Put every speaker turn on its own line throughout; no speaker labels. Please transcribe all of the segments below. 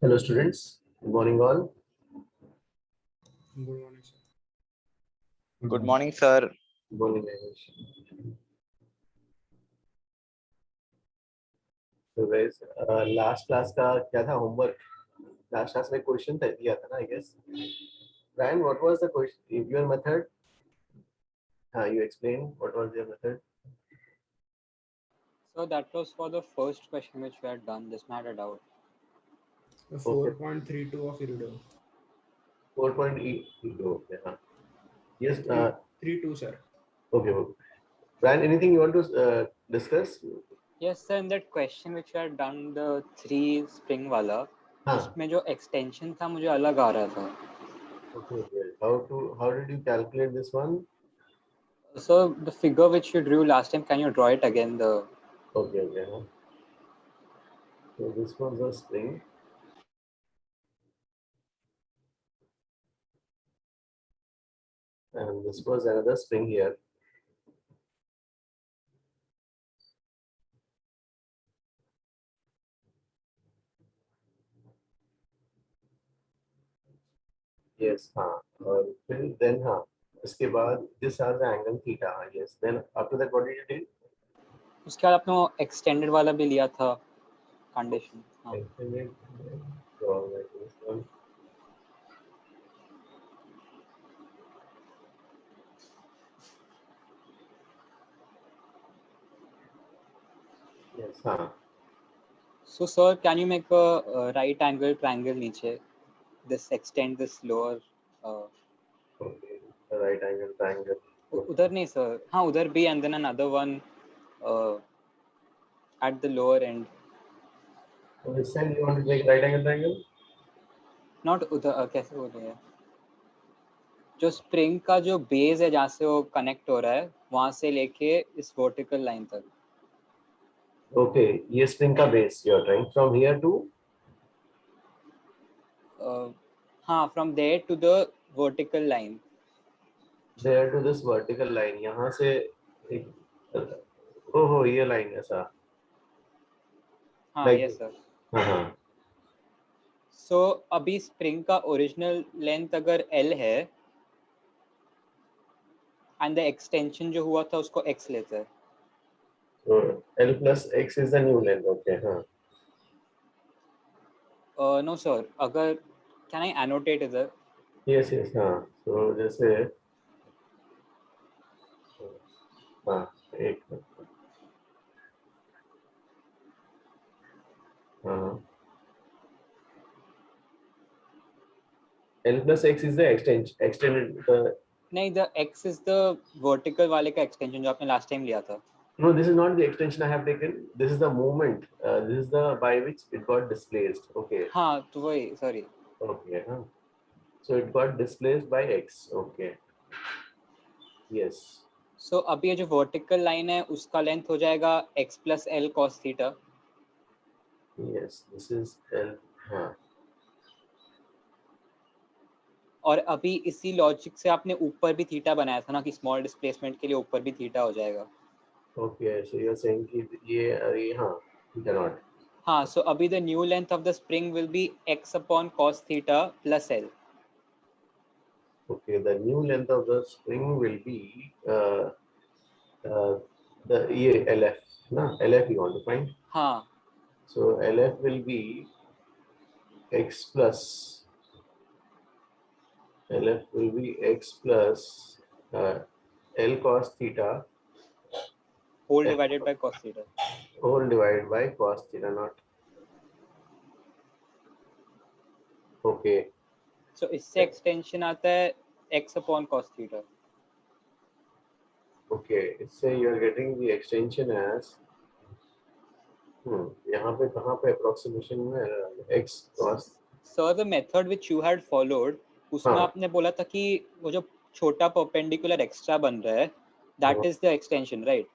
Hello students, good morning all.
Good morning, sir.
Good morning, sir.
Good morning Ayush. So guys, last class का क्या था homework? Last class में question था दिया था ना I guess. Brian, what was the question? Your method? You explain what was your method?
So that was for the first question which we had done. Just had a doubt.
The 4.32 of Irido.
4.8. Okay. Yes.
32, sir.
Okay. Brian, anything you want to discuss?
Yes, sir. In that question which we had done, the 3 spring वाला,
हाँ.
उसमें जो extension था मुझे अलग आ रहा था.
Okay. How did you calculate this one?
So the figure which you drew last time, can you draw it again?
Okay. So this was a string. And this was another string here. Yes, हाँ. और फिर then हाँ. उसके बाद this has the angle theta. Yes. Then after that what did you do?
उसके बाद आपने वो extended वाला भी लिया था condition. हाँ.
Extended. Draw like this one. Yes, हाँ.
So sir, can you make a right angle triangle नीचे? This extend this lower.
Okay. The right angle triangle.
उधर नहीं sir. हाँ उधर भी and then another one at the lower end.
So this time you want to make right angle triangle?
Not उधर कैसे बोल रहे हैं? जो स्प्रिंग का जो बेस है जहाँ से वो कनेक्ट हो रहा है वहां से लेके इस वर्टिकल लाइन तक.
Okay. ये string का base you are trying from here to?
हाँ from there to the vertical line.
There to this vertical line. यहाँ से एक ओहो ये line ऐसा.
हाँ
Like
yes sir.
हाँ.
So अभी स्प्रिंग का ओरिजिनल लेंथ अगर L है and the extension जो हुआ था उसको X लेते हैं.
So L plus X is the new length. Okay. हाँ.
No sir, अगर can I annotate इधर?
Yes. हाँ. So जैसे हाँ एक हाँ. L plus X is the extended.
नहीं, the X is the vertical वाले का extension जो आपने last time लिया था.
No, this is not the extension I have taken. This is the movement. This is the by which it got displaced. Okay.
हाँ तो वही sorry.
Okay. Huh? So it got displaced by X. Okay. Yes.
So अभी ये जो vertical line है उसका length हो जाएगा X plus L cos theta.
Yes. This is L. हाँ.
और अभी इसी लॉजिक से आपने ऊपर भी थीटा बनाया था ना कि स्मॉल डिस्प्लेसमेंट के लिए ऊपर भी थीटा हो जाएगा.
Okay. So you are saying कि ये हाँ you cannot.
हाँ so अभी the new length of the spring will be X upon cos theta plus L.
Okay. The new length of the spring will be the ये LF ना LF you want to find.
हाँ.
So LF will be X plus LF will be X plus L cos theta
Whole divided by cos theta.
whole divided by cos theta not. Okay.
So इससे extension आता है X upon cos theta.
Okay. इससे you are getting the extension as यहाँ पे कहाँ पे approximation में X cos.
So the method which you had followed उसमें
हाँ.
आपने बोला था कि वो जो छोटा perpendicular extra बन रहा है that is the extension, right?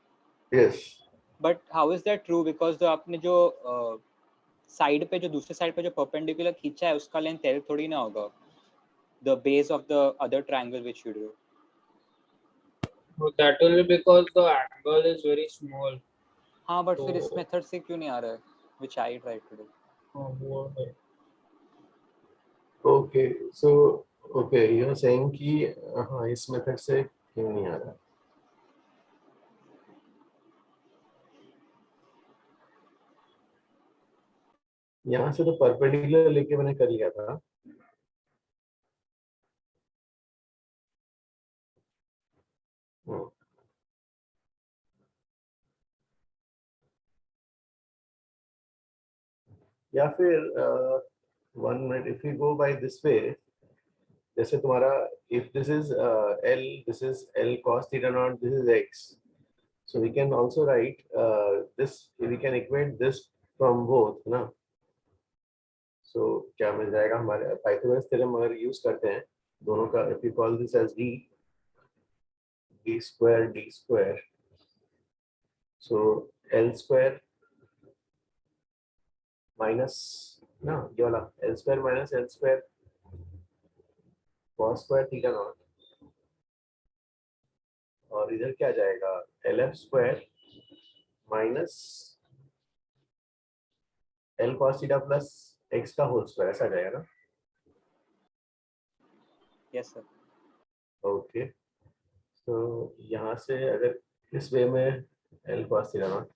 Yes.
But how is that true? Because जो आपने जो साइड पे जो दूसरे साइड पे जो perpendicular खींचा है उसका लेंथ L थोड़ी ना होगा. The base of the other triangle which you drew.
So that will be because the angle is very small.
हाँ but
तो-
फिर इस मेथड से क्यों नहीं आ रहा है which I tried to do.
वो है.
Okay so okay you are saying कि हाँ इस मेथड से क्यों नहीं आ रहा? यहाँ से तो परपेंडिकुलर लेके मैंने कर लिया था। हम्म, या फिर 1 minute if you go by this way, जैसे तुम्हारा if this is L, this is L cos theta naught, this is X. So we can also write this, we can equate this from both ना. So क्या मिल जाएगा हमारे Pythagoras theorem अगर use करते हैं दोनों का, if you call this as d square, so L square minus ना ये वाला L square minus L square cos square theta naught, और इधर क्या जाएगा LF square minus L cos theta plus x का होल स्क्वायर, ऐसा जाएगा ना.
Yes sir.
ओके तो यहाँ से अगर इस वे में L cos theta naught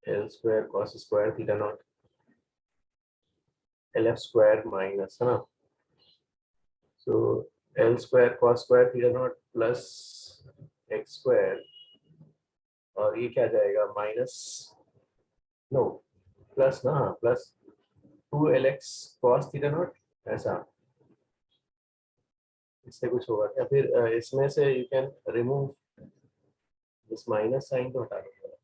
L square cos square theta naught LF square minus है ना, so L square cos square theta naught plus x square, और ये क्या जाएगा माइनस नो प्लस ना plus 2LX cos theta naught, ऐसा. इससे कुछ होगा क्या? फिर इसमें से यू कैन रिमूव इस माइनस साइन को हटा दो,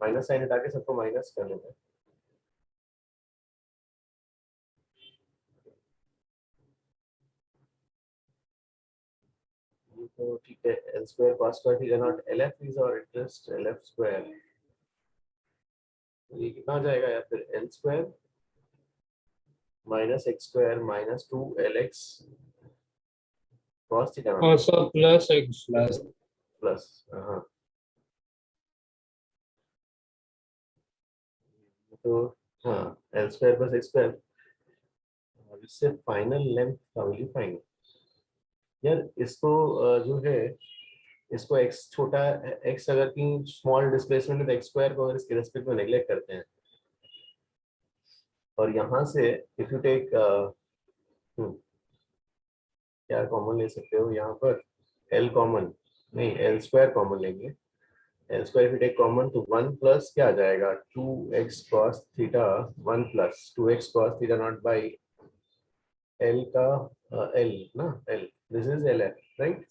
माइनस साइन हटा के सबको माइनस कर लेंगे. तो ठीक है L square cos square theta naught LF is our interest LF square, तो ये कितना हो जाएगा, या फिर L square minus x square minus 2LX cos theta naught
Also plus X.
Plus हाँ. तो हाँ L square plus x square, और इससे फाइनल लेंथ का वैल्यू फाइंड. यार इसको जो है इसको x छोटा x अगर की स्मॉल डिस्प्लेसमेंट है तो x स्क्वायर को अगर इसके रेस्पेक्ट में नेग्लेक्ट करते हैं, और यहाँ से इफ यू टेक क्या कॉमन ले सकते हो यहाँ पर, L कॉमन नहीं L स्क्वायर कॉमन लेंगे. L square if you take common तो 1 प्लस क्या आ जाएगा 2x cos theta 1 plus 2x cos theta not by L का L ना L, this is LF right.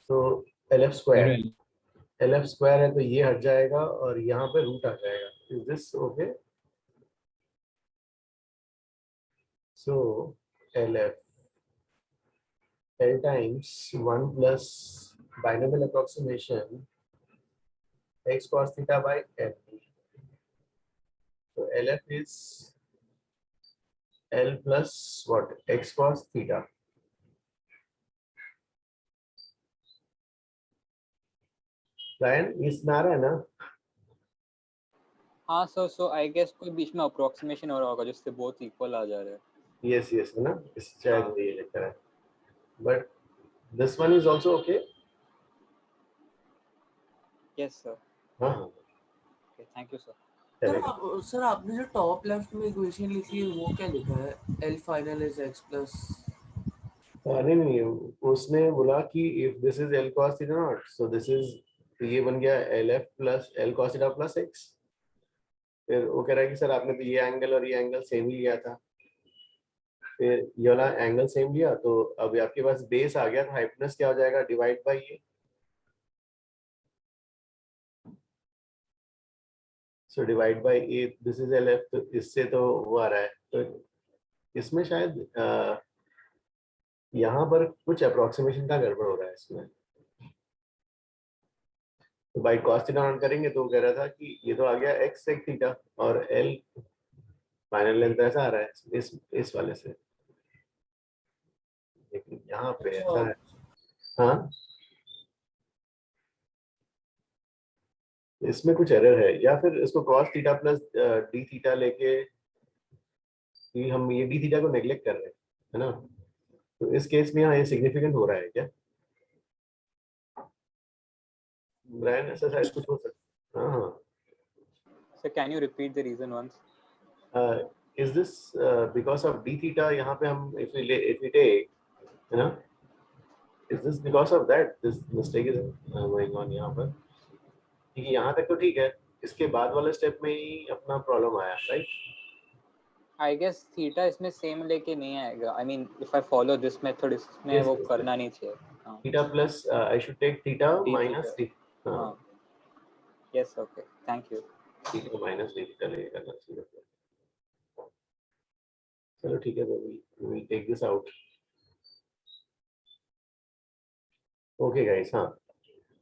तो LF स्क्वायर है तो ये हट जाएगा और यहाँ पे रूट आ जाएगा. Is this okay? So LF L times 1 plus binomial approximation x cos theta by L. So LF is L plus what x cos theta. Ryan, इसमें आ रहा है ना?
हाँ सर. सो आई गेस कोई बीच में अप्रोक्सीमेशन हो रहा होगा जिससे बोथ इक्वल आ जा रहे हैं.
Yes, yes, है ना? इस शायद
हाँ.
ये लिखा है. But this one is also okay.
Yes sir.
हाँ
okay thank you sir.
Sir आपने जो टॉप लेफ्ट में इक्वेशन लिखी है वो क्या लिखा है? L final is x plus.
नहीं नहीं उसने बोला कि if this is L cos theta naught, so this is, तो ये बन गया LF plus L cos theta plus x. फिर वो कह रहा है कि सर आपने तो ये एंगल और ये एंगल सेम ही लिया था, फिर ये वाला एंगल सेम लिया तो अब आपके पास बेस आ गया, तो हाइपोटेनस क्या हो जाएगा डिवाइड बाय ये. So divide by A, this is LF, तो इससे तो वो आ रहा है. तो इसमें शायद यहाँ पर कुछ अप्रोक्सीमेशन का गड़बड़ हो रहा है इसमें. तो बाई कॉस थीटा ऑन करेंगे तो वो कह रहा था कि ये तो आ गया x sec थीटा और L फाइनल लेंथ ऐसा आ रहा है इस वाले से, लेकिन यहाँ पे ऐसा है. हाँ इसमें कुछ एरर है, या फिर इसको cos theta plus D theta लेके, कि हम ये डी थीटा को नेग्लेक्ट कर रहे हैं, है ना? तो इस केस में यहाँ ये सिग्निफिकेंट हो रहा है क्या? ब्रायन, ऐसा शायद कुछ हो सकता है। हाँ,
So can you repeat the reason once?
is this because of d theta? यहाँ पे हम if we take, है ना, is this because of that this mistake is going on यहाँ पर? क्योंकि यहाँ तक तो ठीक है, इसके बाद वाले स्टेप में ही अपना प्रॉब्लम आया, राइट?
I guess theta इसमें same लेके नहीं आएगा. I mean, if I follow this method, इसमें
Yes,
वो
yes,
करना नहीं चाहिए. हाँ.
Theta plus I should take theta
D
minus
theta.
D, हाँ,
हाँ. Yes, okay. Thank you.
Theta minus D theta लेके करना चाहिए। चलो ठीक है, तो we take this out. Okay guys, हाँ,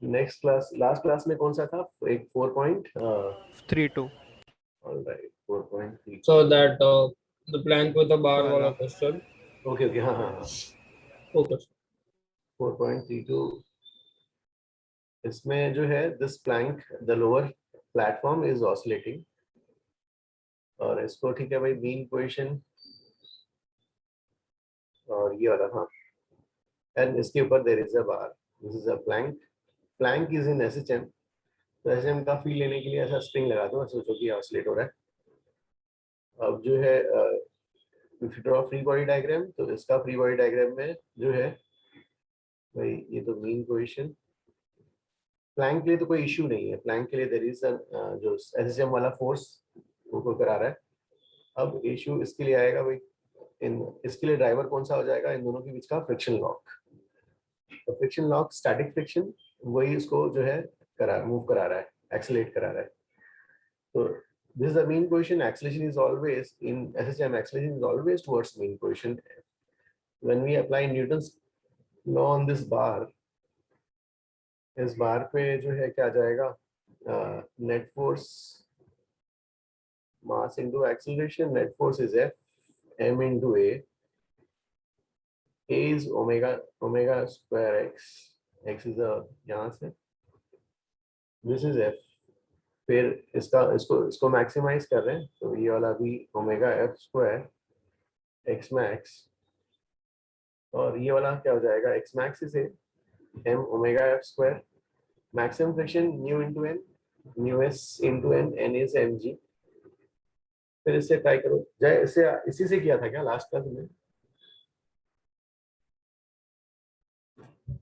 नेक्स्ट क्लास, लास्ट क्लास में कौन सा था? एक
3-2
alright 4.3।
So that the plank with the bar
वाला।
wala question.
ओके ओके, हाँ हाँ हाँ,
Okay.
4.32। इसमें जो है this plank the lower platform is oscillating, और इसको ठीक है भाई, मीन पोजीशन और ये वाला, हाँ, एंड इसके ऊपर there is a bar, this is a plank, plank is in SHM. तो एसएचएम का फील लेने के लिए ऐसा स्प्रिंग लगा दो, सोचो कि ऑसिलेट हो रहा है। अब जो है if you draw free body diagram, तो इसका फ्री बॉडी डायग्राम में जो है भाई, ये तो मीन पोजीशन, प्लैंक के लिए तो कोई इश्यू नहीं है, प्लैंक के लिए देयर इज जो एसएचएम वाला फोर्स वो करा रहा है। अब इश्यू इसके लिए आएगा भाई, इसके लिए ड्राइवर कौन सा हो जाएगा? इन दोनों के बीच का फ्रिक्शन लॉक। तो फ्रिक्शन लॉक, स्टैटिक फ्रिक्शन, वही इसको जो है मूव करा रहा है, एक्सेलरेट करा रहा है। तो this is the mean position. Acceleration is always in SHM. Acceleration is always towards mean position. When we apply Newton's law on this bar, इस बार पे जो है क्या जाएगा? Net force mass into acceleration. Net force is F m into a. A is omega square x. X is a यहाँ से. This is F. फिर इसको मैक्सिमाइज कर रहे हैं, तो ये वाला भी omega F square X max, और ये वाला क्या हो जाएगा? एक्स मैक्स से M omega F square, maximum friction mu into N, mu S into N, N is M G. फिर इससे ट्राई करो, जय इससे इसी से किया था क्या लास्ट क्लास में?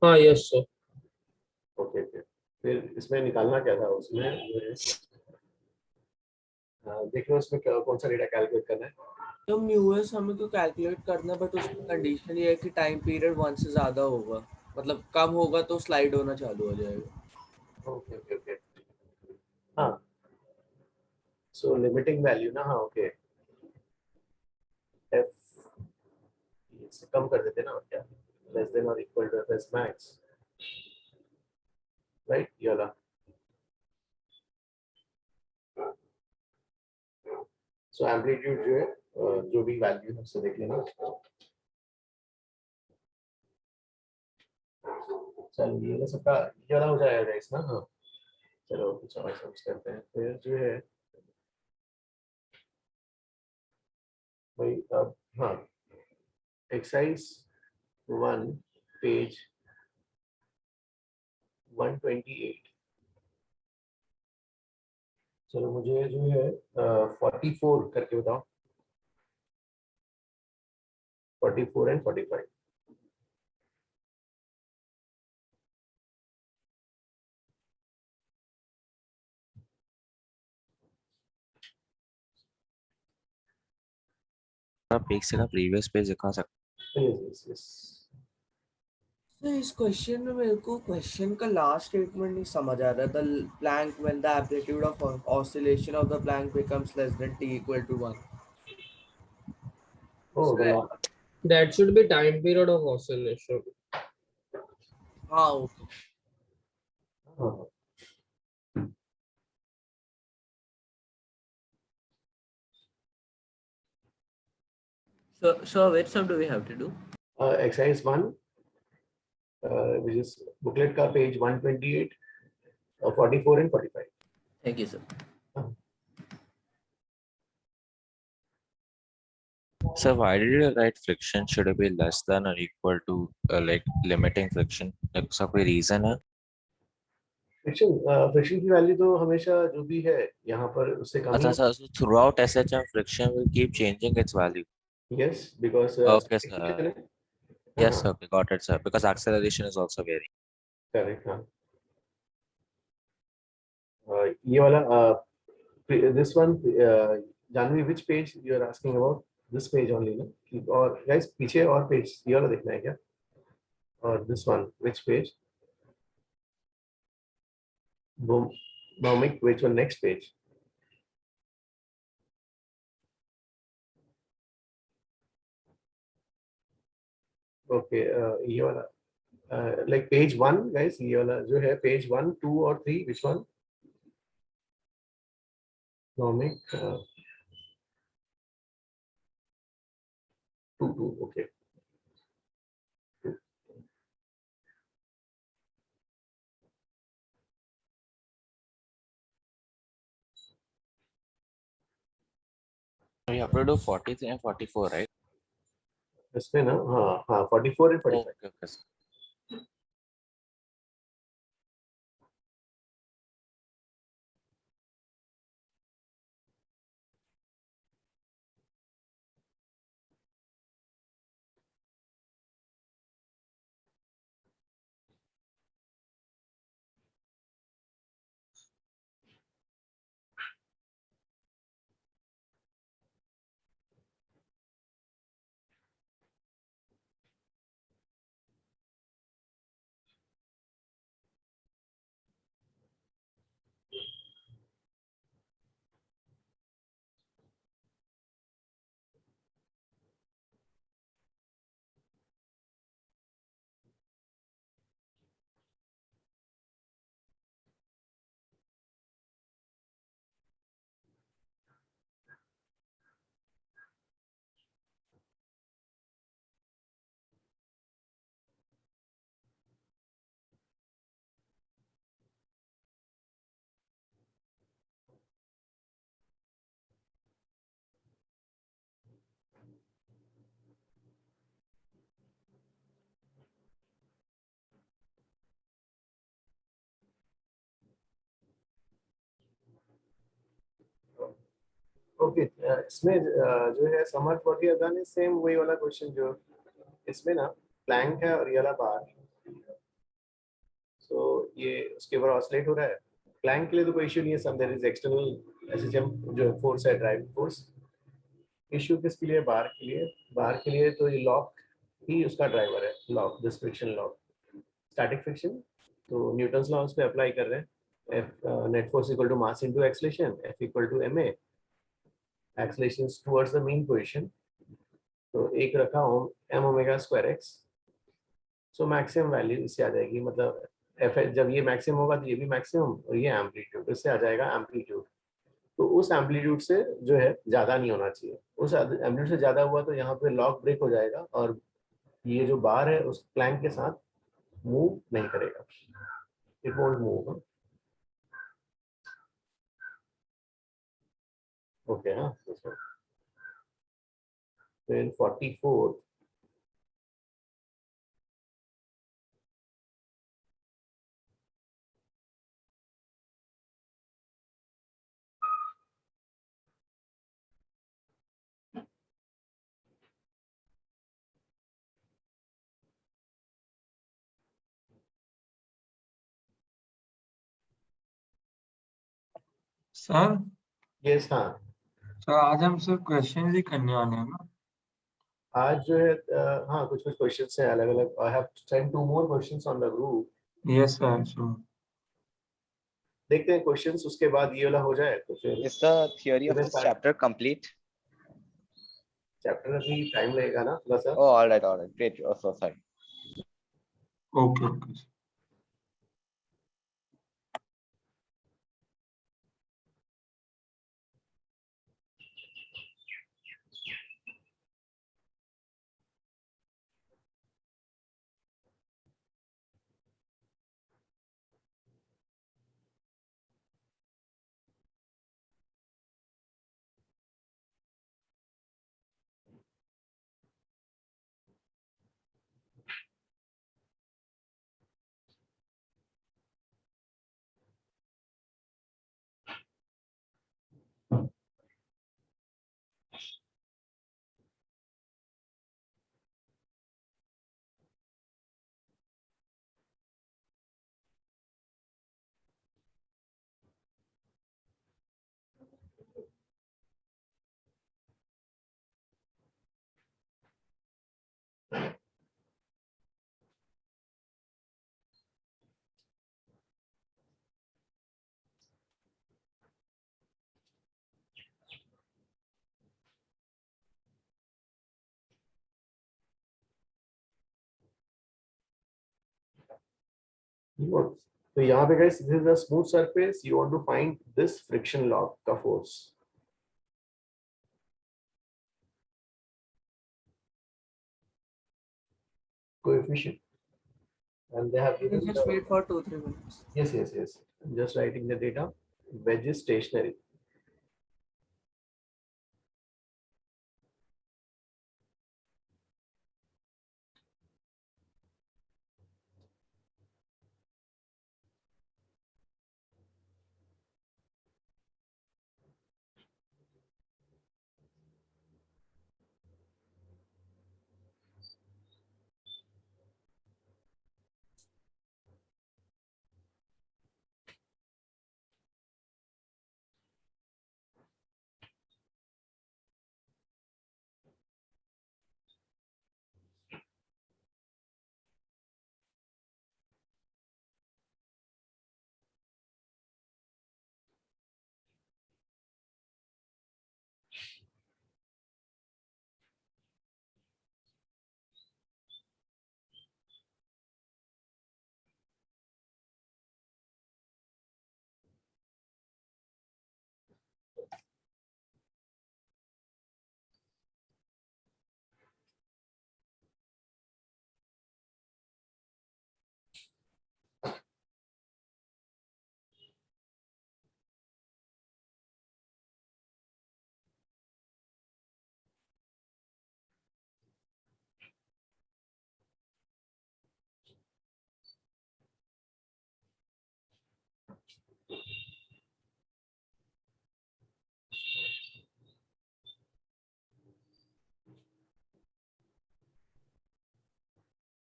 हाँ, yes sir.
ओके ओके, फिर इसमें निकालना क्या था? उसमें देख लो इसमें कौन सा डेटा कैलकुलेट करना है।
तो म्यूएस हमें तो कैलकुलेट करना है, बट उसमें कंडीशन ये है कि टाइम पीरियड 1 से ज्यादा होगा, मतलब कम होगा तो स्लाइड होना चालू हो जाएगा।
ओके ओके ओके, हाँ, सो लिमिटिंग वैल्यू ना, हाँ ओके, एफ इससे कम कर देते ना, और क्या, लेस देन और equal to F S max, right? ये वाला। सो एम्पलीट्यूड जो है जो भी वैल्यू है उससे देख लेना। चलो ये सबका ये वाला हो जाएगा गाइस ना, हाँ। चलो कुछ और समझ करते हैं। फिर जो है भाई, अब हाँ, एक्सरसाइज 1 पेज 128। चलो मुझे जो है 44 करके बताओ, 44 एंड 45।
पेज से का प्रीवियस पेज दिखा सकते
यस यस।
तो इस क्वेश्चन में मेरे को क्वेश्चन का लास्ट स्टेटमेंट नहीं समझ आ रहा। The plank when the amplitude of oscillation of the plank becomes less than t equal to 1।
Oh गया।
That should be time period of oscillation.
हाँ ओके।
हाँ,
So which sum do we have to do?
exercise 1 which is booklet का page 128, 44 and 45।
Thank you, sir.
So why did you write friction should be less than or equal to like limiting friction? like उसका कोई reason है?
Friction की value तो हमेशा जो भी है यहाँ पर उससे कम ही
अच्छा sir, so throughout SHM friction will keep changing its value.
Yes because
Okay sir. Yes, okay, got it sir. Because acceleration is also varying.
Correct हाँ ये वाला this one Jahnavi which page you are asking about this page only ना और guys पीछे और page ये वाला देखना है क्या और this one which page Bhumik, which one next page? Okay, ये वाला like page 1 guys ये वाला जो है page 1 2 और 3 which one? Bhumik 2 okay.
So you have to do 43 and 44, right?
इसमें ना हाँ 44 and 45.
Okay, okay. Sir.
Okay, इसमें जो है समर 40 अगन सेम वही वाला क्वेश्चन जो इसमें ना प्लैंक है और ये वाला बार सो ये उसके ऊपर ऑसिलेट हो रहा है प्लैंक के लिए तो कोई इश्यू नहीं है सम देयर इज एक्सटर्नल एसएचएम जो फोर्स है ड्राइविंग फोर्स इश्यू किसके लिए बार के लिए तो ये लॉक ही उसका ड्राइवर है lock this friction lock static friction तो न्यूटन्स लॉ उस पे अप्लाई कर रहे हैं F net force equal to mass into acceleration F equal to M A acceleration towards the mean position तो एक रखा हूं M omega square X so maximum value इससे आ जाएगी मतलब एफ जब ये मैक्सिमम होगा तो ये भी मैक्सिमम और ये एम्पलीट्यूड इससे आ जाएगा एम्पलीट्यूड तो उस एम्पलीट्यूड से जो है ज्यादा नहीं होना चाहिए उस एम्पलीट्यूड से ज्यादा हुआ तो यहाँ पे लॉक ब्रेक हो जाएगा और ये जो बार है उस प्लैंक के साथ मूव नहीं करेगा इट वोंट मूव ओके हाँ फिर 44
सर
यस हाँ
सर आज हम सिर्फ क्वेश्चन ही करने वाले हैं ना?
आज जो है हाँ कुछ कुछ क्वेश्चंस हैं अलग अलग I have send 2 more questions on the group
yes sir sure.
देखते हैं क्वेश्चंस उसके बाद ये वाला हो जाए तो फिर
Is the theory of this chapter complete?
Chapter अभी टाइम लगेगा ना थोड़ा सा
Oh, all right, great. Oh, so sorry.
Okay okay.
तो यहाँ पे guys this is a smooth surface, you want to find this friction log का force. Coefficient, and they have
You
given
just
the,
wait for 2-3 minutes.
yes, I'm just writing the data. Wedge is stationary.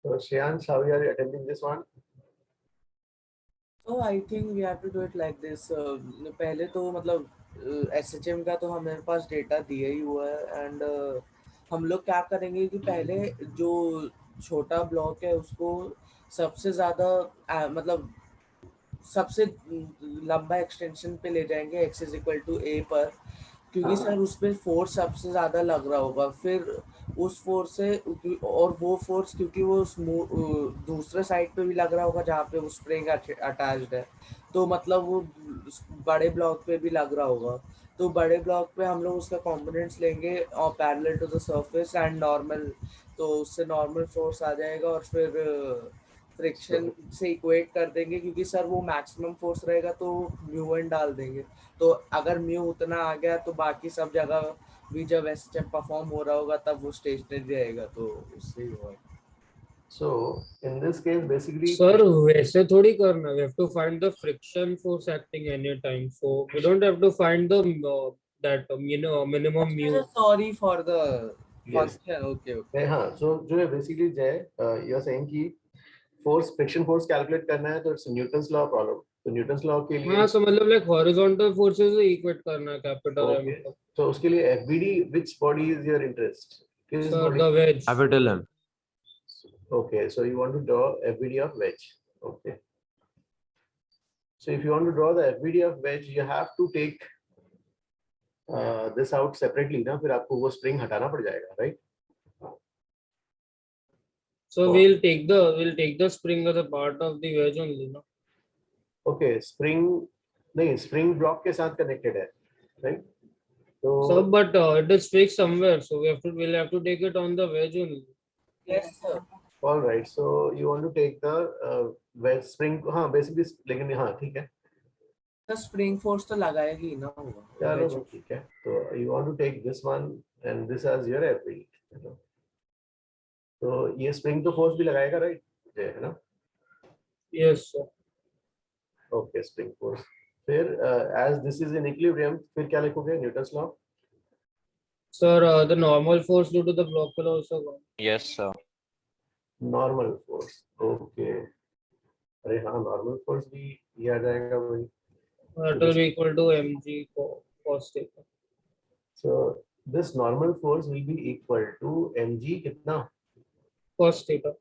So Shreyansh, how you are attending this one?
So I think we have to do it like this. पहले तो मतलब SHM का तो हमारे पास data दिया ही हुआ है and हम लोग क्या करेंगे कि पहले जो छोटा ब्लॉक है उसको सबसे ज़्यादा मतलब सबसे लंबा एक्सटेंशन पे ले जाएंगे x is equal to a पर, क्योंकि सर उस पर फोर्स सबसे ज़्यादा लग रहा होगा। फिर उस फोर्स से और वो फोर्स क्योंकि वो दूसरे साइड पे भी लग रहा होगा जहाँ पे वो स्प्रिंग अटैच्ड है, तो मतलब वो बड़े ब्लॉक पे भी लग रहा होगा। तो बड़े ब्लॉक पे हम लोग उसका कंपोनेंट्स लेंगे और parallel to the surface and normal, तो उससे नॉर्मल फोर्स आ जाएगा और फिर फ्रिक्शन से इक्वेट कर देंगे, क्योंकि सर वो मैक्सिमम फोर्स रहेगा तो म्यू एन डाल देंगे। तो अगर म्यू उतना आ गया तो बाकी सब जगह भी जब एसएचएम परफॉर्म हो रहा होगा तब वो स्टेशनरी रहेगा, तो उससे ही होगा।
So in this case, basically,
sir वैसे थोड़ी करना, we have to find the friction force acting anytime, so we don't have to find the that minimum mu.
Sorry for the
yes.
Function. Okay okay.
हाँ, so जो है basically जय, you are saying कि force friction force calculate करना है तो it's Newton's law problem. तो Newton's law के लिए
हाँ, so मतलब like horizontal forces से equate करना है capital M
okay.
को।
तो उसके लिए FBD, which body is your interest? किस
Sir,
body?
the wedge.
Capital M.
Okay, so you want to draw FBD of wedge. Okay. So if you want to draw the FBD of wedge, you have to take this out separately ना, फिर आपको वो spring हटाना पड़ जाएगा, right?
So
Oh.
we'll take the spring as a part of the wedge only, no?
Okay, spring नहीं, spring block के साथ connected है, right?
So
So
but it is fixed somewhere, so we'll have to take it on the wedge only.
Yes sir.
all right, so you want to take the wedge spring, हाँ basically, लेकिन हाँ ठीक है,
sir spring force तो लगाएगी ही ना होगा।
चलो वो ठीक है। तो you want to take this one and this as your FBD, you know? तो ये spring तो force भी लगाएगा, right? है ना?
Yes, sir.
Okay, spring force. फिर as this is in equilibrium, फिर क्या लिखोगे? Newton's law?
Sir, the normal force due to the block will also go.
Yes, sir.
Normal force. Okay. अरे हाँ, normal force भी ये आ जाएगा वही।
That will be equal to mg cos theta.
So this normal force will be equal to mg कितना?
Cos theta.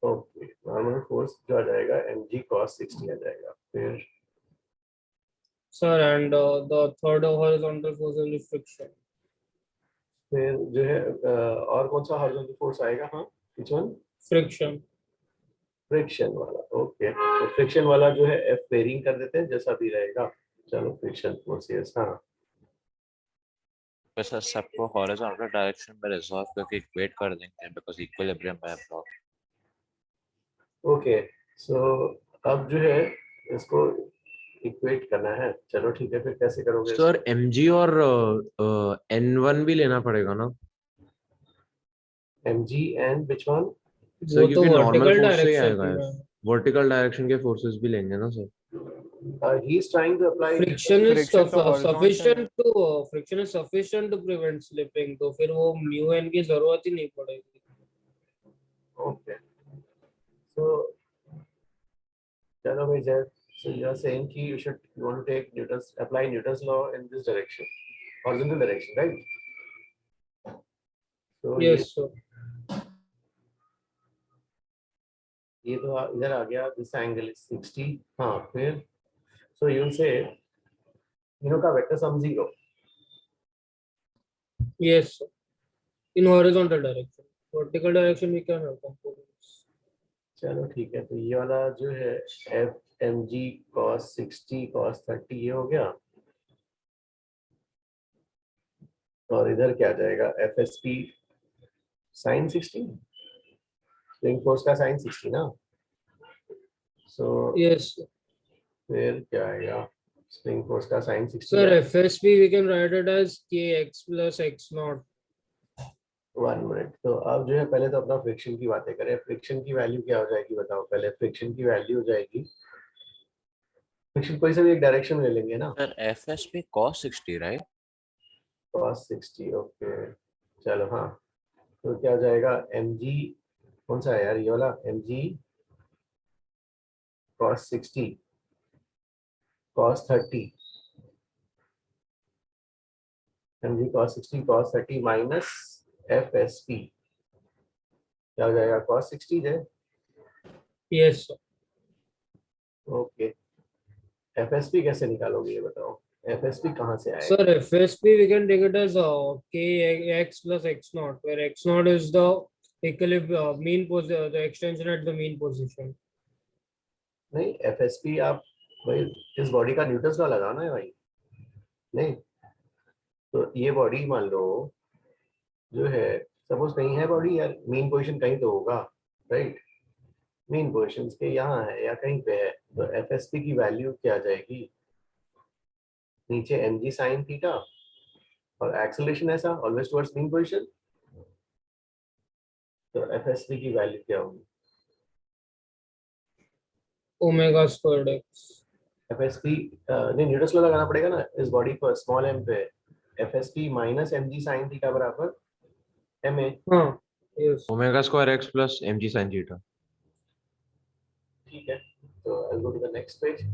Okay, normal force जो आ जाएगा mg cos 60 आ जाएगा। फिर
Sir, and the third horizontal force will be friction.
जो है और कौन सा horizontal force आएगा? हाँ, which one?
Friction.
फ्रिक्शन वाला, ओके, तो फ्रिक्शन वाला जो है एफ पेयरिंग कर देते हैं जैसा भी रहेगा। चलो फ्रिक्शन फोर्स, यस, हाँ
वैसे सबको हॉरिजॉन्टल डायरेक्शन में रिजॉल्व करके इक्वेट कर देंगे बिकॉज़ इक्विलिब्रियम है ब्लॉक।
ओके। सो अब जो है इसको इक्वेट करना है, चलो ठीक है, फिर कैसे करोगे
सर
इसको?
mg और n1 भी लेना पड़ेगा ना
M G and which one?
Sir?
वो तो
क्योंकि नॉर्मल
वर्टिकल
फोर्स से ही
डायरेक्शन
आएगा
में
यार,
है।
वर्टिकल डायरेक्शन के फोर्सेस भी लेंगे ना sir?
He is trying to apply.
Friction is
Friction तो horizontal
sufficient to prevent slipping, तो फिर वो म्यू एन की जरूरत ही नहीं पड़ेगी।
ओके, सो चलो भाई जय, so you are saying कि you want to take apply Newton's law in this direction, horizontal direction, right? So
yes sir.
ये तो इधर आ गया, this angle is 60, हाँ, फिर so you will say तीनों का vector sum 0।
Yes sir, in horizontal direction, vertical direction में क्या है कंपोनेंट्स।
चलो ठीक है, तो ये वाला जो है F M G cos 60 cos 30 ये हो गया, और इधर क्या जाएगा F S P sine 60, spring force का साइन 60 ना। सो
यस
फिर क्या आएगा स्प्रिंग फोर्स का साइन 60
सर,
है।
FSP we can write it as kx plus x not.
1 minute, तो अब जो है पहले तो अपना फ्रिक्शन की बातें करें। फ्रिक्शन की वैल्यू क्या हो जाएगी बताओ पहले? फ्रिक्शन की वैल्यू हो जाएगी, फ्रिक्शन कोई से भी एक डायरेक्शन में ले लेंगे ना,
sir FSP cos 60 right?
cos 60, okay, चलो हाँ, तो क्या हो जाएगा एम जी, कौन सा है यार ये वाला, M G cos 60 cos 30, M G cos 60 cos 30 minus F S P, क्या हो जाएगा cos 60 है।
Yes
okay, F S P कैसे निकालोगे ये बताओ? एफ एस पी कहाँ से आएगा?
Sir, FSP we can take it as kx plus x naught, where x naught is the the extension at the mean position.
नहीं, F S P आप भाई इस बॉडी का न्यूटन्स लॉ लगाना है भाई, नहीं तो ये बॉडी मान लो जो है, सपोज कहीं है बॉडी यार, मेन पोजीशन कहीं तो होगा, राइट? मेन पोजीशन के यहाँ है या कहीं पे है, तो एफ एस पी की वैल्यू क्या आ जाएगी? नीचे एम जी साइन थीटा और एक्सेलरेशन ऐसा ऑलवेज टुवर्ड्स मेन पोजीशन, तो एफ एस पी की वैल्यू क्या होगी?
Omega squared x.
F S P नहीं, न्यूटन्स लॉ लगाना पड़ेगा ना इस बॉडी पर, स्मॉल एम पे F S P minus M G sine theta बराबर एम ए।
हाँ yes
omega square X plus mg sin theta.
ठीक है, तो I go to the next page.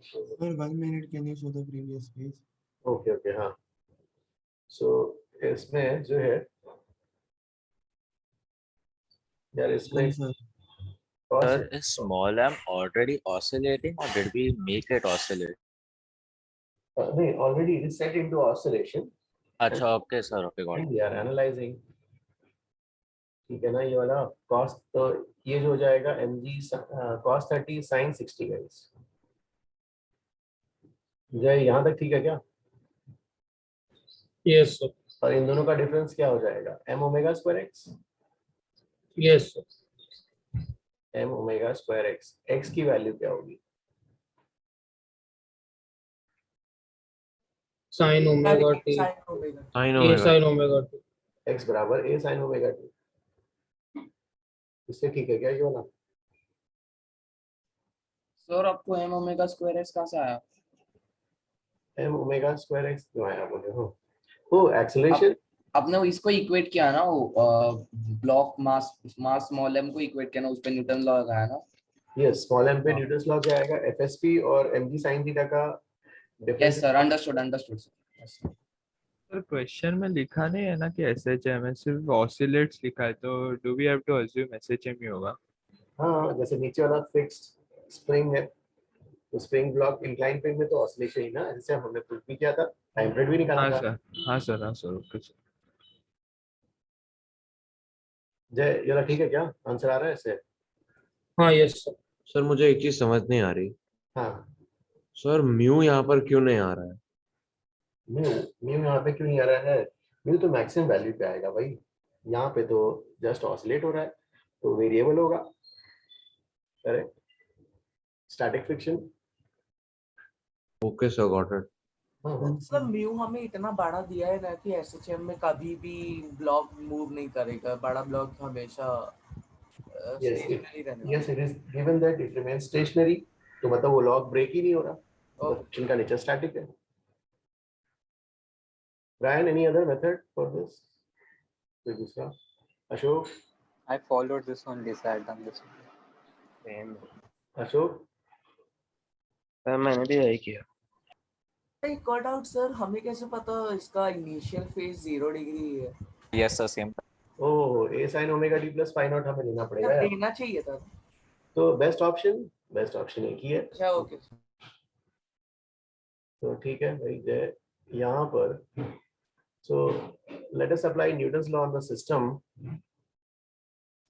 Sir, 1 minute, can you show the previous page?
Okay okay, हाँ, so इसमें जो है यार, इसमें
Sorry, sir.
cos
Sir, is small m already oscillating or did we make it oscillate?
नहीं, already it is set into oscillation
अच्छा okay sir, okay got
and we are analysing, ठीक है ना? ये वाला cos, तो ये जो हो जाएगा M G cos 30 sin 60 guys. Jay यहाँ तक ठीक है क्या?
यस सर,
और इन दोनों का डिफरेंस क्या हो जाएगा? M omega square X,
yes sir,
M omega square X, X की वैल्यू क्या होगी?
sin omega t,
sin omega.
sin
a
omega
sin omega t.
X बराबर ए साइन ओमेगा टी, इससे ठीक है क्या ये वाला?
सर आपको m ओमेगा स्क्वायर x कहाँ से आया?
एम ओमेगा स्क्वायर एक्स क्यों आया बोले हो? ओ एक्सेलरेशन,
आपने वो इसको इक्वेट किया ना, वो ब्लॉक मास स्मॉल m को इक्वेट किया ना, उस पे न्यूटन लॉ लगाया ना।
यस, स्मॉल एम पे
हाँ।
न्यूटन्स लॉ क्या आएगा? एफएसपी और एमजी साइन थीटा का
yes
difference.
Sir, understood understood sir.
Sir question में लिखा नहीं है ना कि एसएचएम है, सिर्फ ऑसिलेट्स लिखा है, तो do we have to assume SHM ही होगा?
हाँ, जैसे नीचे वाला फिक्स्ड स्प्रिंग है, तो स्प्रिंग ब्लॉक इंक्लाइन प्लेन में तो ऑसिलेशन ही ना, जैसे हमने प्रूव भी किया था, टाइम पीरियड भी निकाला
हाँ
था।
सर, हाँ सर, हाँ सर, ओके सर।
जय ये वाला ठीक है क्या? आंसर आ रहा है इससे?
हाँ यस सर।
सर मुझे एक चीज समझ नहीं आ रही।
हाँ,
सर म्यू यहाँ पर क्यों नहीं आ रहा है?
म्यू म्यू यहाँ पे क्यों नहीं आ रहा है? म्यू तो मैक्सिमम वैल्यू पे आएगा भाई, यहाँ पे तो जस्ट ऑसिलेट हो रहा है, तो वेरिएबल होगा। Correct, static friction.
Okay sir, got it.
हाँ
मतलब म्यू हमें इतना बड़ा दिया है ना कि एसएचएम में कभी भी ब्लॉक मूव नहीं करेगा, बड़ा ब्लॉक हमेशा
yes
स्टेशनरी रहने
yes
वाला
it is given that it remains stationary, तो मतलब वो लॉक ब्रेक ही नहीं हो रहा, तो
है।
फ्रिक्शन का नेचर स्टैटिक है। Ryan, any other method for this? कोई दूसरा? Ashok?
I followed this only, so I've done this only.
Same
Ashok?
Sir मैंने भी यही किया।
एक और डाउट सर, हमें कैसे पता इसका इनिशियल फेज 0 डिग्री है?
Yes, sir, same.
Oh, a sin omega t plus phi naught हमें लेना पड़ेगा यार।
देना चाहिए था।
तो बेस्ट ऑप्शन एक ही है।
अच्छा ओके।
तो ठीक है भाई जय, यहाँ पर so let us apply Newton's law on the system.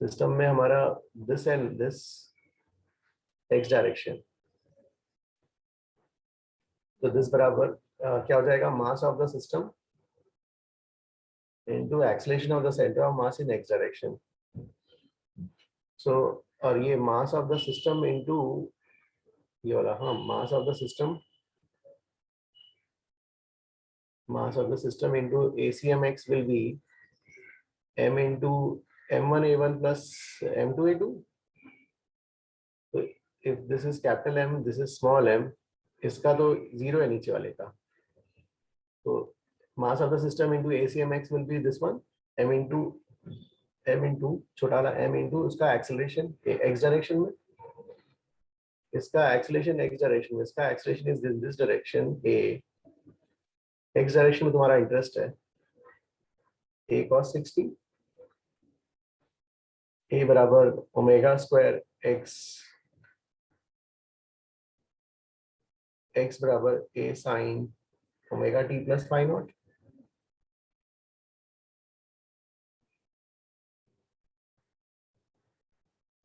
System में हमारा this and this x direction, तो this बराबर क्या हो जाएगा? Mass of the system into acceleration of the center of mass in x direction. So और ये mass of the system into ये वाला, हाँ, mass of the system into ACMX will be m into m1a1 plus m2a2. So if this is capital M, this is small m, इसका तो zero है नीचे वाले का, तो mass of the system into ACMX will be this one, m into छोटा वाला m into उसका acceleration x direction में, इसका acceleration x direction में, इसका acceleration is in this direction a, x direction में तुम्हारा इंटरेस्ट है a cos 60, a बराबर ओमेगा स्क्वायर x बराबर a sin omega t plus phi naught.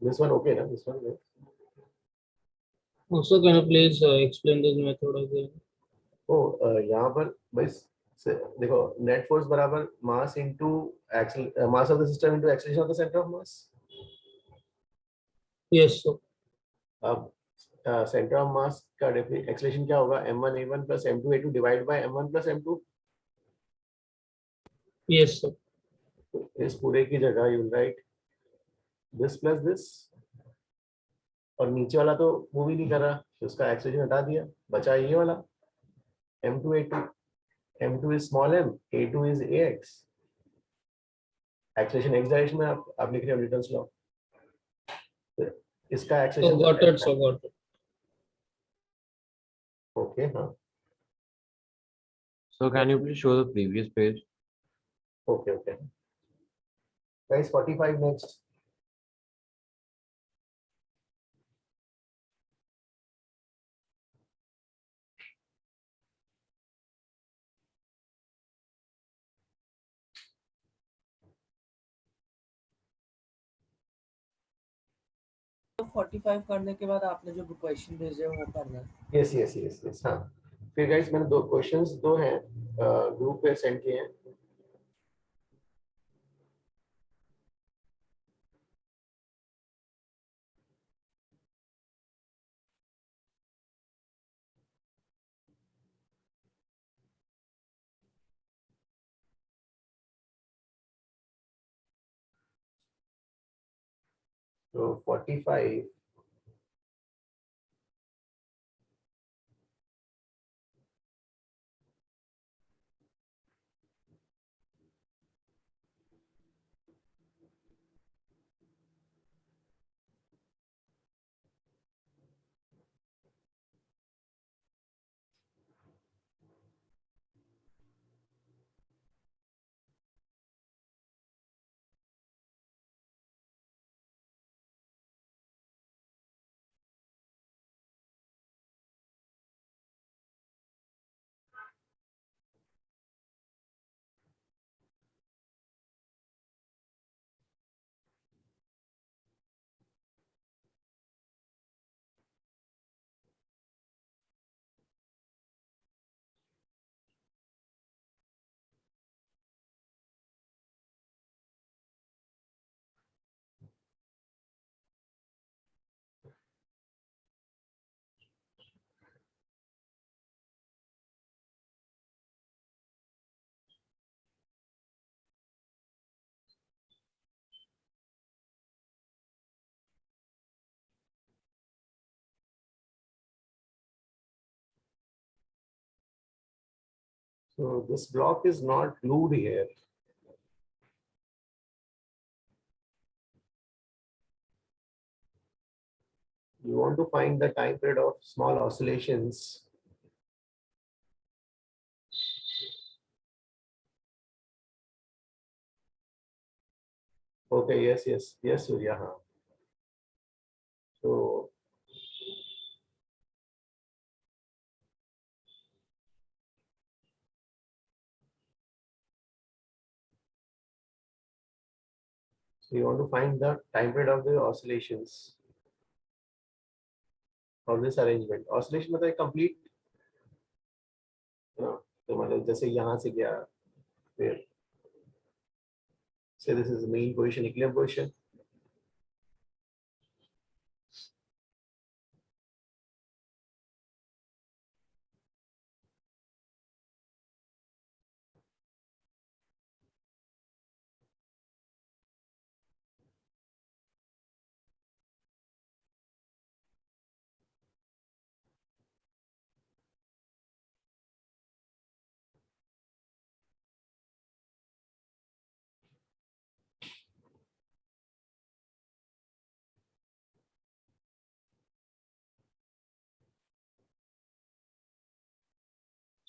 This one okay ना? This one okay.
Also can you please explain this method again?
यहाँ पर बस देखो, नेट फोर्स बराबर mass into mass of the system into acceleration of the centre of mass.
Yes sir.
अब centre of mass का acceleration क्या होगा? m1a1 plus m2a2 divide by m1 plus m2।
Yes sir.
इस पूरे की जगह you right this plus this, और नीचे वाला तो मूव ही नहीं कर रहा, तो उसका एक्सेलरेशन हटा दिया, बचा ये वाला m2a2। m2 is small m, a2 is ax, acceleration x direction में आप लिख रहे हो न्यूटन्स लॉ, इसका
So
acceleration
got it, so got it.
Okay. हाँ
So can you please show the previous page?
Okay okay guys, 45 next.
तो 45 करने के बाद आपने जो क्वेश्चन भेजे हैं वो करना है।
यस यस यस यस, हाँ। फिर गाइस मैंने दो क्वेश्चंस दो हैं ग्रुप पे सेंड किए हैं, तो 45 So this block is not glued here. You want to find the time period of small oscillations. Okay, yes, Surya. So you want to find the time period of the oscillations of this arrangement. Oscillation मतलब complete, तो मतलब जैसे यहाँ से गया फिर say this is the mean position, equilibrium position.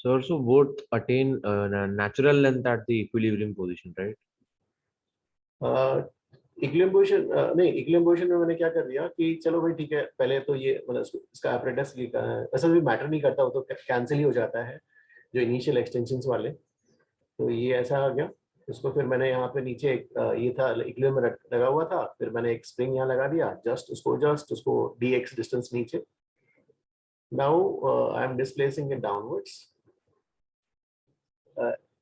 So also both attain natural length at the equilibrium position, right?
Equilibrium position नहीं, equilibrium position में मैंने क्या कर दिया कि चलो भाई ठीक है, पहले तो ये मतलब इसका apparatus ऐसा भी मैटर नहीं करता, वो तो कैंसिल ही हो जाता है जो इनिशियल एक्सटेंशंस वाले। तो ये ऐसा आ गया। उसको फिर मैंने यहाँ पे नीचे एक ये था इक्विलिब्रियम में लगा हुआ था, फिर मैंने एक स्प्रिंग यहाँ लगा दिया, जस्ट उसको dx डिस्टेंस नीचे। Now I am displacing it downwards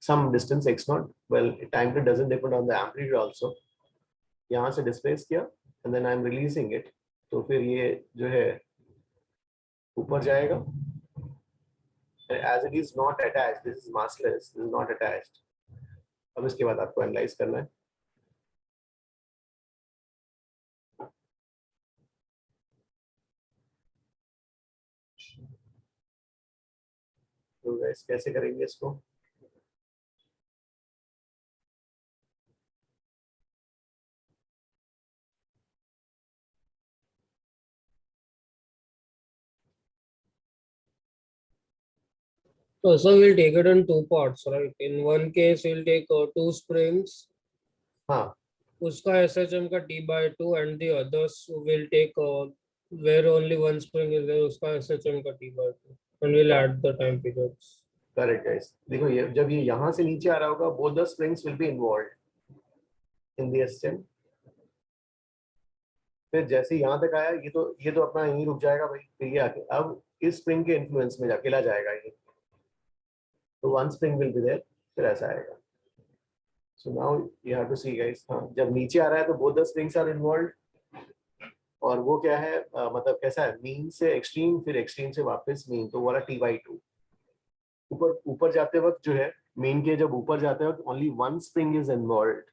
some distance x naught. Well, time period doesn't depend on the amplitude also. यहाँ से डिस्प्लेस किया and then I'm releasing it. तो फिर ये जो है ऊपर जाएगा। As it is not attached, this is massless, this is not attached. अब इसके बाद आपको एनालाइज करना है। तो guys कैसे करेंगे इसको?
So we'll take it in two parts, right? In one case, we'll take two springs.
हाँ,
उसका SHM का T/2 and the others will take where only one spring is there, उसका SHM का T/2 and we'll add the time periods.
Correct guys. देखो ये जब ये यहाँ से नीचे आ रहा होगा, both the springs will be involved in the SHM. फिर जैसे यहाँ तक आया, ये तो अपना यहीं रुक जाएगा भाई। फिर ये आके अब इस स्प्रिंग के इन्फ्लुएंस में अकेला जाएगा ये, तो one spring will be there, फिर ऐसा आएगा। So now you have to see guys, हाँ जब नीचे आ रहा है तो both the springs are involved. और वो क्या है मतलब कैसा है, मीन से एक्सट्रीम, फिर एक्सट्रीम से वापस मीन, तो वाला T/2। ऊपर ऊपर जाते वक्त जो है मीन के, जब ऊपर जाते वक्त only one spring is involved.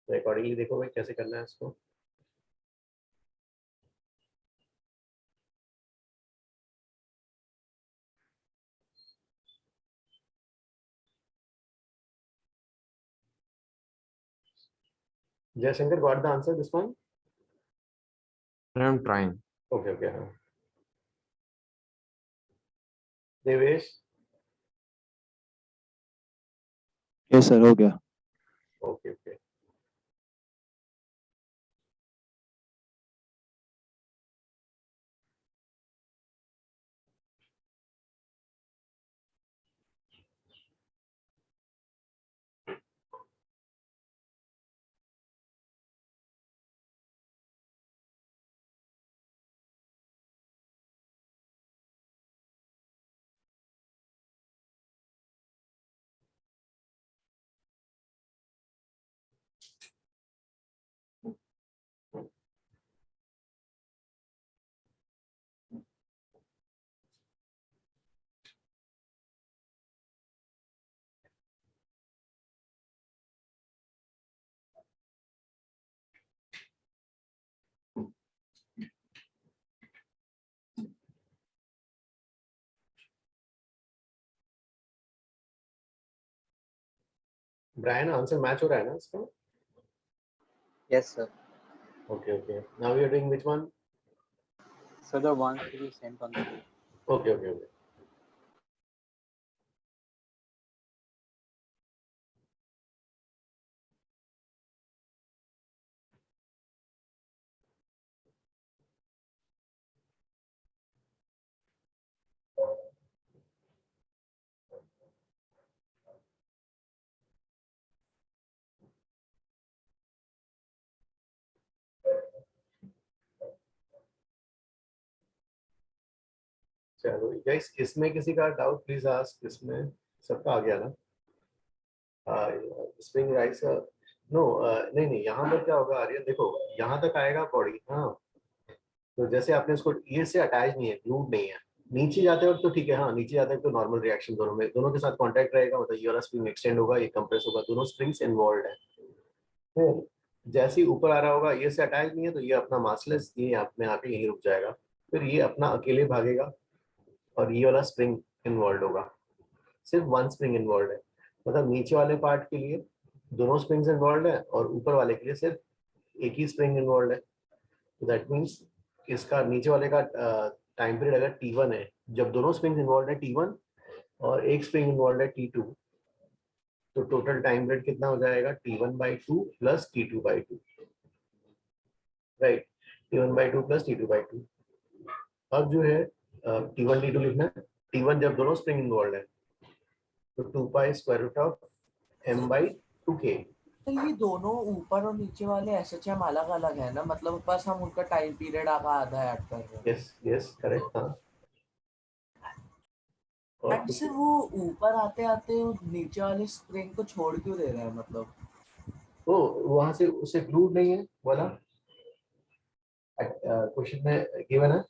तो अकॉर्डिंगली देखो भाई कैसे करना है इसको। Jaishankar got the answer this one?
I'm trying.
Okay, हाँ। देवेश?
यस सर, हो गया।
ओके। ब्रायन आंसर मैच हो रहा है ना इसका?
Yes, sir.
Okay, okay. Now we are doing which one?
So the ones to be sent on the group.
Okay, okay, okay. चलो guys, इसमें किसी का डाउट प्लीज आस्क। इसमें सबका आ गया ना? स्प्रिंग राइस नो, नहीं नहीं, यहाँ पर क्या होगा आर्यन, देखो यहाँ तक आएगा बॉडी। हाँ, तो जैसे आपने उसको ये से अटैच नहीं है, ग्लूड नहीं है, नीचे जाते वक्त तो ठीक है। हाँ, नीचे जाते वक्त तो नॉर्मल रिएक्शन दोनों में, दोनों के साथ कांटेक्ट रहेगा, मतलब ये वाला स्प्रिंग एक्सटेंड होगा, ये कंप्रेस होगा, दोनों स्प्रिंग्स इन्वॉल्व है। फिर जैसे ही ऊपर आ रहा होगा, ये से अटैच नहीं है, तो ये अपना मासलेस ये अपने आप ही यहीं रुक जाएगा। फिर ये अपना अकेले भागेगा और ये वाला स्प्रिंग इन्वॉल्व होगा। सिर्फ वन स्प्रिंग इन्वॉल्व है, मतलब नीचे वाले पार्ट के लिए दोनों स्प्रिंग्स इन्वॉल्व है और ऊपर वाले के लिए सिर्फ एक ही स्प्रिंग इन्वॉल्व है। तो दैट मीन्स इसका नीचे वाले का टाइम पीरियड अगर T1 है, जब दोनों स्प्रिंग्स इन्वॉल्व है T1 और एक स्प्रिंग इन्वॉल्व है T2, तो टोटल टाइम पीरियड कितना हो जाएगा? T1/2 plus T2/2, right? T1/2 plus T2/2। अब जो है T1 T2 लिखना है। T1 जब दोनों स्प्रिंग इन्वॉल्व है तो 2 pi square root of m/2k।
तो ये दोनों ऊपर और नीचे वाले SHM अलग अलग है ना, मतलब बस हम उनका टाइम पीरियड आधा ऐड कर रहे हैं।
Yes yes, correct. हाँ,
एंड से वो ऊपर आते आते नीचे वाले स्प्रिंग को छोड़ क्यों दे रहे हैं, मतलब?
तो वहां से उसे ग्लूड नहीं है वाला क्वेश्चन में गिवन है।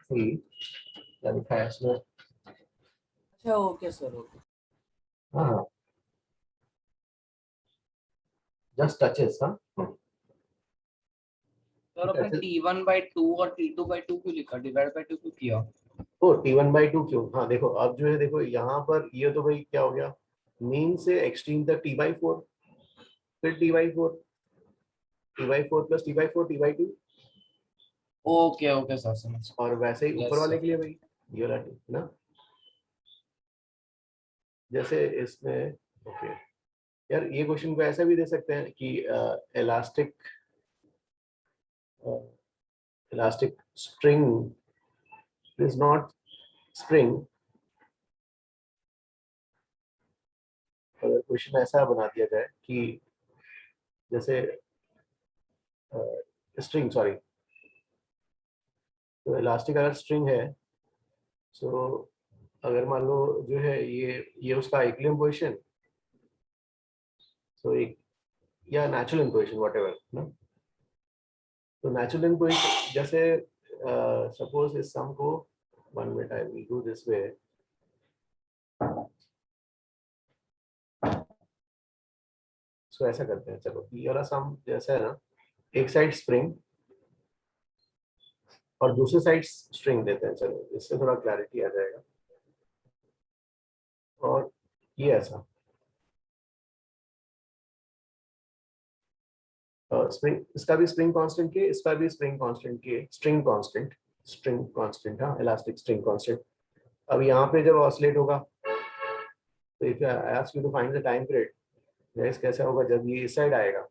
सी क्या लिखा है इसमें?
अच्छा, ओके सर, ओके।
हाँ हाँ, जस्ट टचेस। हाँ,
सर अपने T1/2 और T2/2 क्यों लिखा, डिवाइड बाय 2 क्यों किया?
तो T1/2 क्यों? हाँ देखो, अब जो है देखो यहाँ पर ये तो भाई क्या हो गया, मीन से एक्सट्रीम तक T/4, फिर T/4, T/4 plus T/4 T/2,
okay okay sir, समझ।
और वैसे ही ऊपर
Yes,
वाले
sir.
के लिए भाई ये वाला ना, जैसे इसमें। ओके यार, ये क्वेश्चन को ऐसा भी दे सकते हैं कि elastic elastic string is not spring. अगर क्वेश्चन ऐसा बना दिया जाए कि जैसे स्ट्रिंग, सॉरी, तो इलास्टिक अगर स्ट्रिंग है, सो अगर मान लो जो है ये उसका इक्विलिब्रियम पोजीशन, सो एक या नेचुरल पोजीशन व्हाटएवर ना, तो नेचुरल पोजीशन जैसे सपोज इस सम को 1 minute I will do this way. So ऐसा करते हैं, चलो ये वाला सम जैसा है ना, एक साइड स्प्रिंग और दूसरी साइड स्ट्रिंग देते हैं, चलो इससे थोड़ा क्लैरिटी आ जाएगा। और ये ऐसा स्प्रिंग, इसका भी स्प्रिंग कांस्टेंट के, इसका भी spring constant K, string constant, हाँ, इलास्टिक स्ट्रिंग कांस्टेंट। अब यहाँ पे जब ऑसिलेट होगा, तो if I ask you to find the time period, guys कैसा होगा जब ये इस साइड आएगा,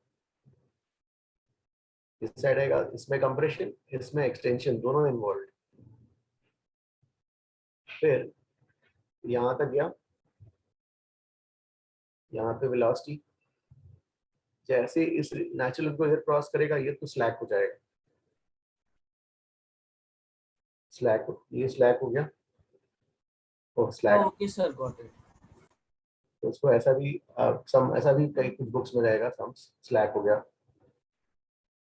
इस साइड आएगा, इसमें कंप्रेशन, इसमें एक्सटेंशन, दोनों इन्वॉल्व। फिर यहाँ तक गया, यहाँ पे वेलोसिटी जैसे इस नेचुरल को इधर क्रॉस करेगा, ये तो स्लैक हो जाएगा, स्लैक, ये स्लैक हो गया, oh slack.
Okay sir, got it.
तो उसको ऐसा भी सम ऐसा भी कई कुछ बुक्स में जाएगा, सम स्लैक हो गया,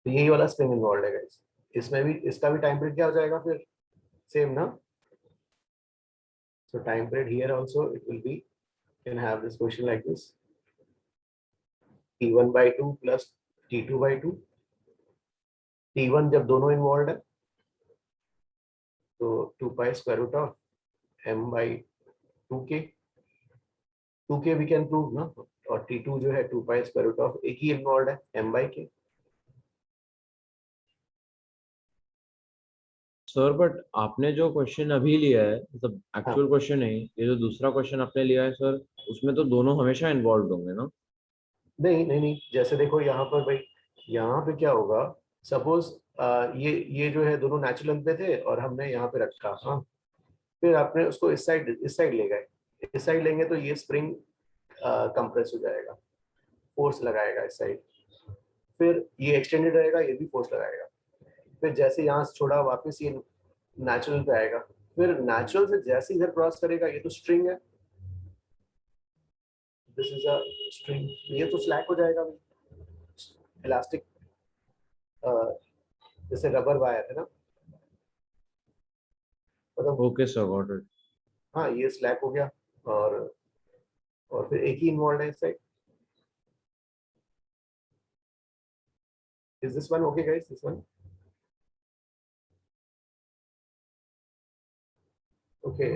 तो यही वाला स्प्रिंग इन्वॉल्व है गाइस। इसमें भी इसका भी टाइम पीरियड क्या हो जाएगा फिर? सेम ना। So time period here also it will be, can have this question like this, T1/2 plus T2/2। T1 जब दोनों इन्वॉल्व है तो 2 pi square root of m/2k। 2k we can prove ना, और T2 जो है 2 पाई स्क्वायर रूट ऑफ एक ही involve है m/k।
सर बट आपने जो क्वेश्चन अभी लिया है मतलब एक्चुअल क्वेश्चन नहीं, ये जो दूसरा क्वेश्चन आपने लिया है सर, उसमें तो दोनों हमेशा इन्वॉल्व होंगे ना?
नहीं नहीं नहीं, जैसे देखो यहाँ पर भाई, यहाँ पे क्या होगा, सपोज ये जो है दोनों नेचुरल पे थे और हमने यहाँ पे रखा, हाँ, फिर आपने उसको इस साइड ले गए, इस साइड लेंगे तो ये स्प्रिंग कंप्रेस हो जाएगा, फोर्स लगाएगा इस साइड, फिर ये एक्सटेंडेड रहेगा, ये भी फोर्स लगाएगा, फिर जैसे यहाँ से छोड़ा वापस ये नेचुरल पे आएगा, फिर नेचुरल से जैसे इधर क्रॉस करेगा, ये तो स्ट्रिंग है, दिस इज अ स्ट्रिंग, ये तो स्लैक हो जाएगा, इलास्टिक, जैसे रबर वायर है ना, मतलब
ओके सर, गॉट इट।
हाँ ये स्लैक हो गया, और फिर एक ही इन्वॉल्व है इस side. Is this one okay guys, this one okay?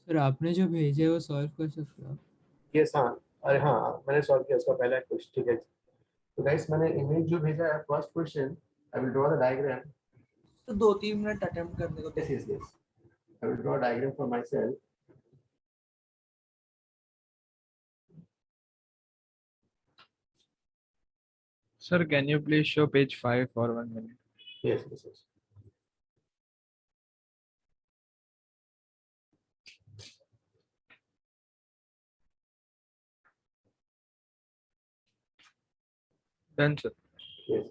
Sir आपने जो भेजे वो सॉल्व कर सकते हो आप?
यस हाँ, अरे हाँ मैंने सॉल्व किया उसका पहला क्वेश्चन, ठीक है। तो गाइस मैंने इमेज जो भेजा है first question, I will draw the diagram.
तो 2-3 मिनट अटेम्प्ट करने को
yes yes yes, I will draw diagram for my self.
Sir, can you please show page 5 for 1 minute?
Yes yes yes,
Done, sir.
Yes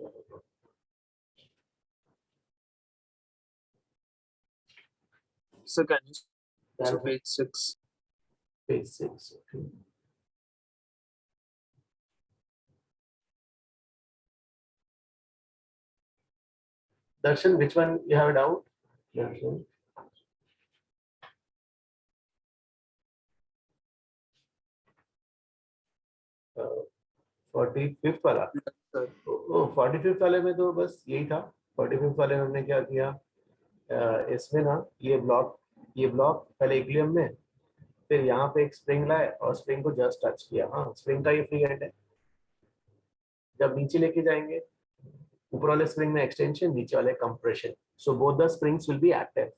Sir, can you show page 6?
Page 6, okay. Darshan, which one you have a doubt? Darshan. Uh, 45th वाला, ओ 45th वाले में तो बस यही था। 45th वाले में हमने क्या किया, इसमें ना ये ब्लॉक पहले इक्विलिब्रियम में, फिर यहाँ पे एक स्प्रिंग लाए और स्प्रिंग को जस्ट टच किया, हाँ स्प्रिंग का ये फ्री एंड है। जब नीचे लेके जाएंगे, ऊपर वाले स्प्रिंग में एक्सटेंशन, नीचे वाले compression, so both the springs will be active,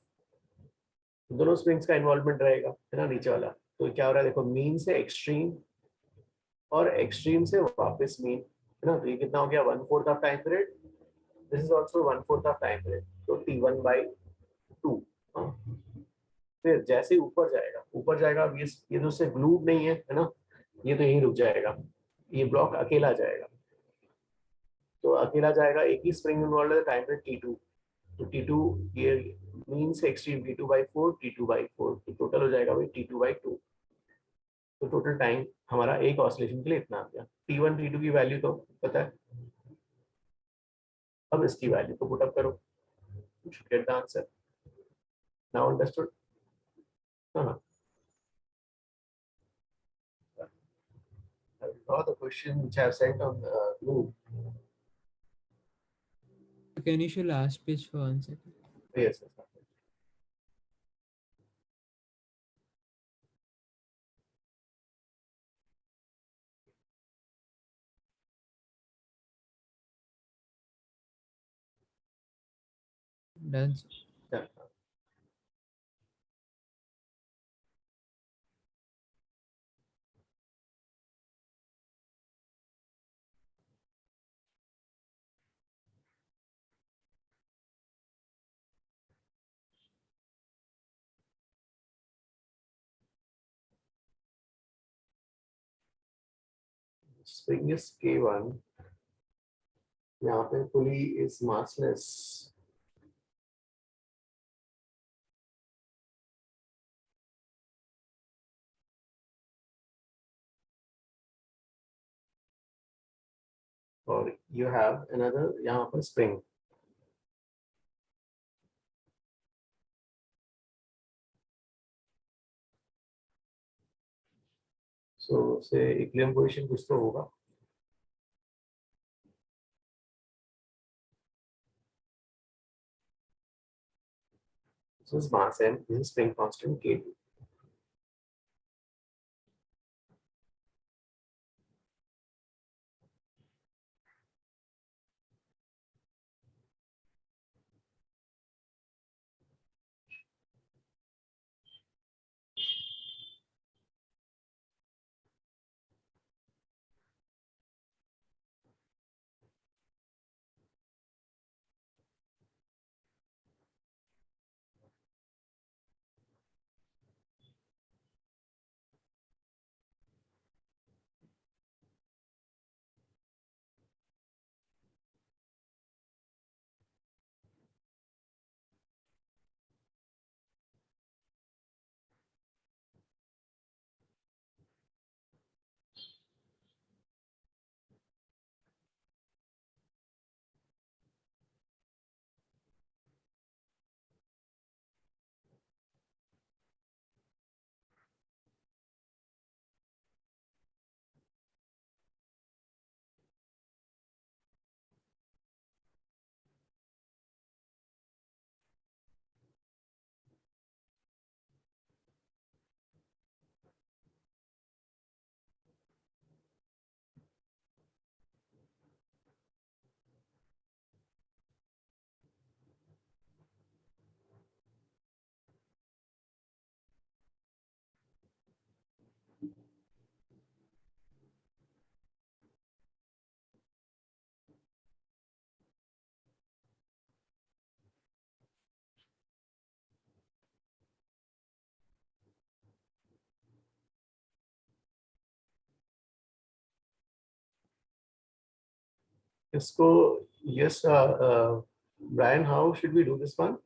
दोनों स्प्रिंग्स का इन्वॉल्वमेंट रहेगा, है ना नीचे वाला। तो क्या हो रहा है देखो, मीन से एक्सट्रीम और एक्सट्रीम से वापस मीन, है ना, तो ये कितना हो गया, 1/4 of time period, this is also 1/4 of time period, तो T1/2। फिर जैसे ऊपर जाएगा, अब ये तो उससे ग्लूड नहीं है ना, ये तो यहीं रुक जाएगा, ये ब्लॉक अकेला जाएगा, तो अकेला जाएगा, एक ही स्प्रिंग इन्वॉल्व है, टाइम पीरियड T2, तो T2 ये मीन से एक्सट्रीम T2/4, T2/4, तो टोटल हो जाएगा भाई T2/2। तो टोटल टाइम हमारा एक ऑसिलेशन के लिए इतना आ गया। T1 T2 की वैल्यू तो पता है, अब इसकी वैल्यू को पुट अप करो, you should get the answer. Now understood? हाँ, I will draw the question which I have sent on the group.
Can you show last page for 1 second?
Yes, yes.
Done, sir.
Yeah. Spring is K1, यहाँ पे pulley is massless, और you have another यहाँ पर spring, so से equilibrium position कुछ तो होगा, this is mass m, this is spring constant K2, इसको yes Brian, how should we do this one?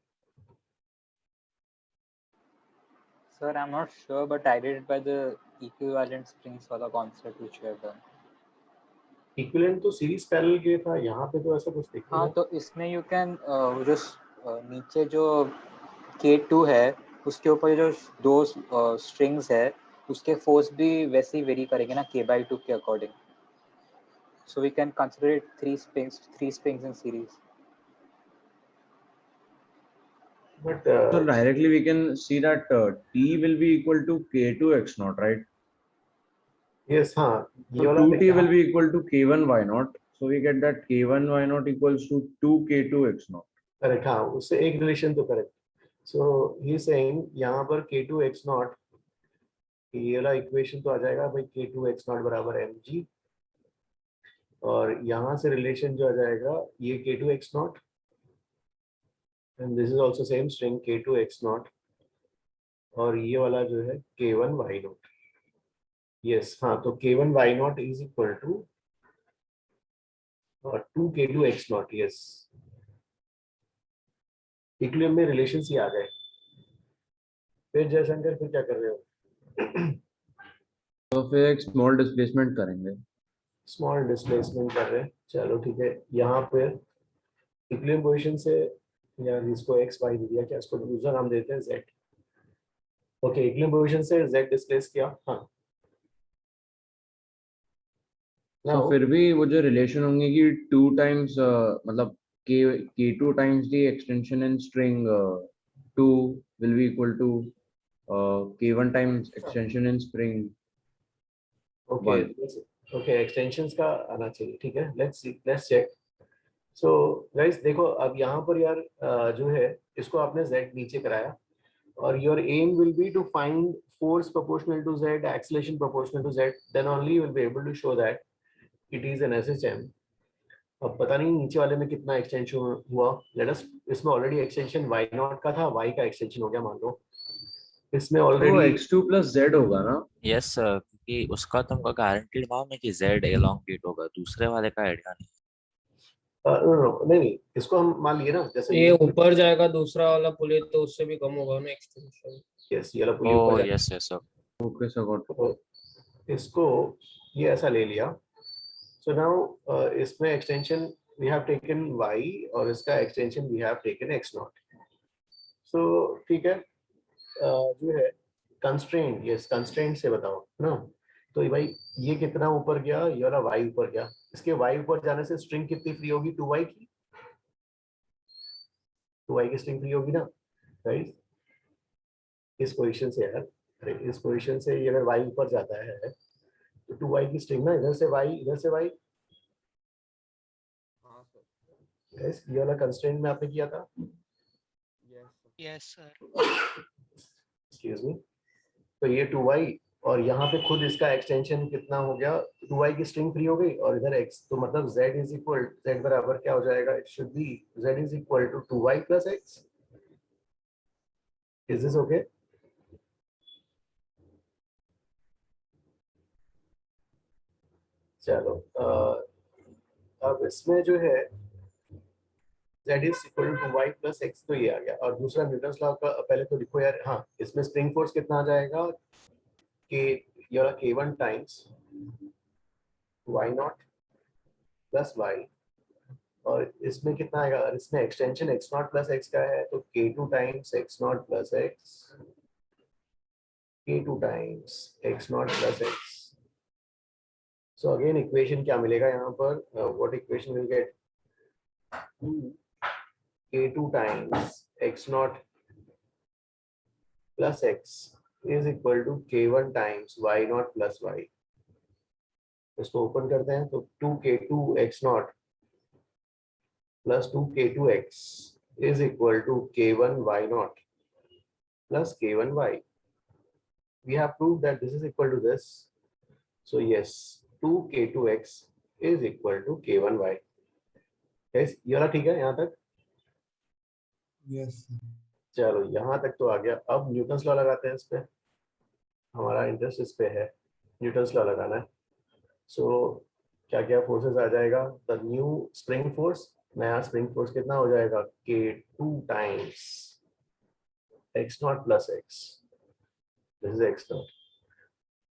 Sir, I'm not sure, but I did it by the equivalent springs wala concept which we have done.
Equivalent तो series parallel के था, यहाँ पे तो ऐसा कुछ दिख नहीं
हाँ
रहा।
तो इसमें यू कैन जो नीचे जो K2 है उसके ऊपर जो दो स्ट्रिंग्स है उसके फोर्स भी वैसे ही वेरी करेंगे ना K/2 के according, so we can consider it three springs in series.
But
So directly we can see that T will be equal to K2 x naught, right?
yes, हाँ ये
So
वाला
2T will be equal to K1 y naught. So we get that K1 y naught equals to 2K2 x naught.
Correct, हाँ उससे एक relation तो correct. So he saying यहाँ पर K2 x not, ये वाला इक्वेशन तो आ जाएगा भाई K2 x नॉट बराबर mg, और यहाँ से रिलेशन जो आ जाएगा ये K2 x not and this is also same string K2 x not, और ये वाला जो है K1 y नॉट। यस हाँ, तो K1 y not is equal to 2K2 x not. Yes, equilibrium में रिलेशंस ही आ गए। फिर जयशंकर फिर क्या कर रहे हो?
तो फिर एक स्मॉल डिस्प्लेसमेंट करेंगे।
स्मॉल डिस्प्लेसमेंट कर रहे हैं, चलो ठीक है। यहाँ पे इक्विलिब्रियम पोजीशन से या इसको x y दे दिया, क्या इसको दूसरा नाम देते हैं z। ओके, इक्विलिब्रियम पोजीशन से z डिस्प्लेस किया। हाँ
तो फिर भी वो जो रिलेशन होंगे कि 2 टाइम्स मतलब K2 times the extension in string 2 will be equal to K1 times extension in spring
okay
1.
Okay, extensions का आना चाहिए, ठीक है। Let's check. सो गाइस देखो, अब यहाँ पर यार जो है इसको आपने z नीचे कराया, और your M will be to find force proportional to z, acceleration proportional to z, then only you will be able to show that it is an SHM। अब पता नहीं नीचे वाले में कितना एक्सटेंशन हुआ। लेट अस, इसमें ऑलरेडी एक्सटेंशन y नॉट का था, y का एक्सटेंशन हो गया मान लो। इसमें
तो वो
ऑलरेडी
x2 plus z होगा ना?
यस सर, क्योंकि उसका तुमको गारंटीड मालूम है कि z एलोंगेट होगा, दूसरे वाले का आइडिया नहीं।
नहीं, इसको हम मान लिए ना, जैसे
ये ऊपर जाएगा दूसरा वाला पुली तो उससे भी कम होगा ना एक्सटेंशन।
यस, ये वाला पुली
ओह
ऊपर जाएगा।
Yes yes sir.
Okay sir, got.
तो इसको ये ऐसा ले लिया। सो नाउ इसमें extension we have taken y, और इसका extension we have taken x naught. So ठीक है, जो है कंस्ट्रेंट, यस कंस्ट्रेंट से बताओ ना। तो ये भाई ये कितना ऊपर गया, ये वाला y ऊपर गया। इसके y ऊपर जाने से स्ट्रिंग कितनी फ्री होगी? 2y की, 2y की स्ट्रिंग फ्री होगी ना राइट। इस पोजीशन से यार, अरे इस पोजीशन से ये अगर y ऊपर जाता है तो 2y की स्ट्रिंग ना, इधर से y इधर से y। यस, ये वाला कंस्ट्रेंट में आपने किया था।
Yes sir.
Excuse me. तो ये 2y, और यहाँ पे खुद इसका एक्सटेंशन कितना हो गया? 2y की स्ट्रिंग फ्री हो गई, और इधर x, तो मतलब z इज इक्वल, z बराबर क्या हो जाएगा? It should be z is equal to 2y plus x। Is this okay? चलो अब इसमें जो है z is equal to y plus x, तो ये आ गया। और दूसरा न्यूटन्स लॉ का पहले तो लिखो यार। हाँ, इसमें स्प्रिंग फोर्स कितना आ जाएगा? कि ये वाला K1 times y not plus y, और इसमें कितना आएगा? और इसमें extension x naught plus x का है, तो K2 times x naught plus x, K2 times x naught plus x। So again equation क्या मिलेगा यहाँ पर? What equation will get? K2 times x naught plus x is equal to K1 times y naught plus y। इसको open करते हैं तो 2K2 x naught plus 2K2 x is equal to K1 y naught plus K1 y। We have proved that this is equal to this. So yes, 2K2 x is equal to K1 y। Yes, ये वाला ठीक है यहाँ तक?
Yes
चलो यहाँ तक तो आ गया। अब न्यूटन्स लॉ लगाते हैं इस पे, हमारा इंटरेस्ट इस पे है, न्यूटन्स लॉ लगाना है। सो क्या क्या फोर्सेस आ जाएगा, द न्यू स्प्रिंग फोर्स, नया स्प्रिंग फोर्स कितना हो जाएगा, K2 times x naught plus x, this is x naught.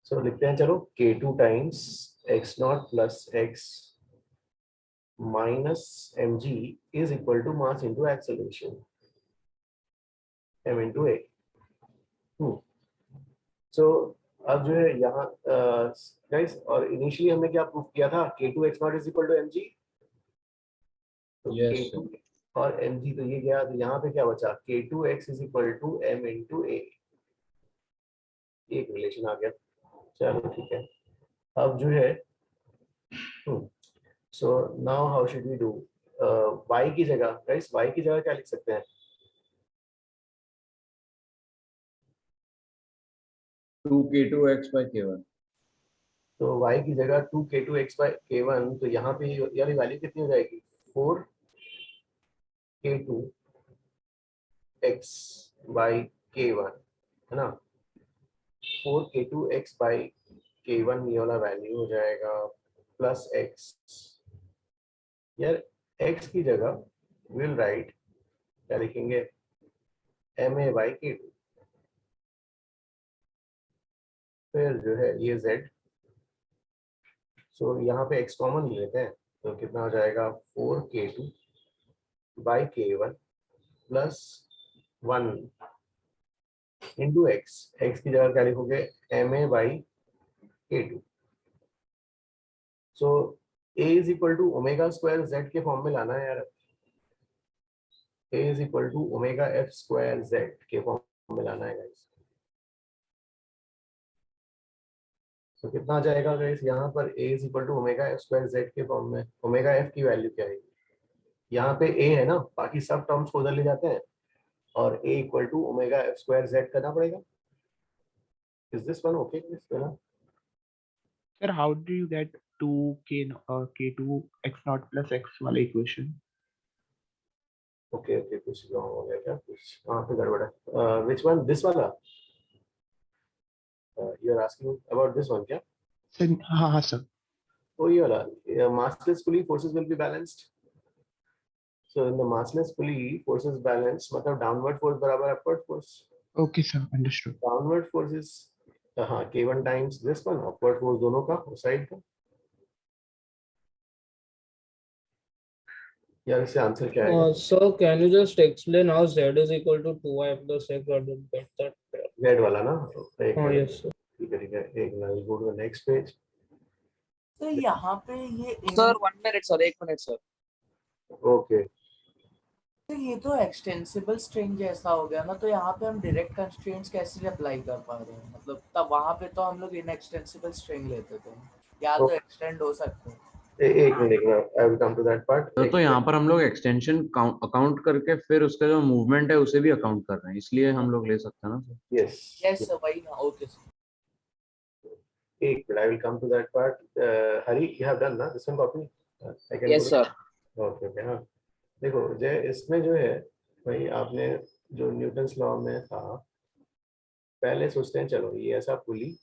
So लिखते हैं चलो, K2 times x naught plus x minus mg is equal to mass into acceleration m into a। So अब जो है यहाँ गाइस, और इनिशियली हमने क्या प्रूफ किया था, K2 x not is equal to mg, तो
Yes,
K2 और mg तो ये गया, तो यहाँ पे क्या बचा, K2 x is equal to m into a, एक रिलेशन आ गया। चलो ठीक है, अब जो है so now how should we do, y की जगह गाइस, y की जगह क्या लिख सकते हैं,
2k2x by k1।
तो y की जगह 2k2x by k1, तो यहाँ पे यार ये वैल्यू कितनी हो जाएगी, 4k2x by k1, है ना, 4k2x by k1 ये वाला वैल्यू हो जाएगा प्लस x, यार x की जगह विल राइट क्या लिखेंगे, ma by k2, फिर जो है ये z, सो यहाँ पे x कॉमन लेते हैं, तो कितना हो जाएगा 4k2 by k1 plus 1 into x, x की जगह क्या लिखोगे, ma by k2। So a is equal to omega square z के फॉर्म में लाना है यार, a is equal to omega f square z के फॉर्म में लाना है गाइस। तो कितना आ जाएगा गाइस, यहाँ पर a is equal to omega f square z के फॉर्म में, ओमेगा f की वैल्यू क्या है, यहाँ पे a है ना, बाकी सब टर्म्स को उधर ले जाते हैं, और a equal to omega f square z करना पड़ेगा। इज दिस वन ओके ना?
Sir, how do you get 2k2 x naught plus x वाला equation?
ओके ओके, कुछ रॉन्ग हो गया क्या, कुछ वहाँ पे गड़बड़ है, विच वन, दिस वाला, you are asking about this one क्या,
Sir, हाँ sir.
तो ये वाला, massless pulley forces will be balanced, so in the massless pulley forces balanced, मतलब downward force बराबर upward force,
Okay sir, understood.
downward force is हाँ k1 times this one, upward force दोनों का उस साइड का। यार इससे आंसर क्या आएगा,
So can you just explain how z is equal to 2y plus x? I didn't get that.
z वाला ना, एक
Oh
मिनट,
yes sir.
ठीक है, एक minute, go to the next page.
तो यहाँ पे ये
sir 1 minute sir, 1 minute sir.
Okay,
तो ये तो एक्सटेंसिबल स्ट्रिंग जैसा हो गया ना, तो यहाँ पे हम डायरेक्ट कंस्ट्रेंट्स कैसे अप्लाई कर पा रहे हैं, मतलब तब वहाँ पे तो हम लोग इनएक्सटेंसिबल स्ट्रिंग लेते थे, या तो एक्सटेंड हो सकते हैं।
एक minute, I will come to that part.
तो यहाँ पर हम लोग एक्सटेंशन अकाउंट करके फिर उसका जो मूवमेंट है उसे भी अकाउंट कर रहे हैं, इसलिए हम लोग ले सकते हैं ना सर।
यस सर, वही ना, ओके सर।
एक minute, I will come to that part. Hari, you have done ना this one copy, I can
yes sir.
Okay okay. हाँ देखो जय, इसमें जो है भाई, आपने जो न्यूटन्स लॉ में था, पहले सोचते हैं चलो ये ऐसा पुली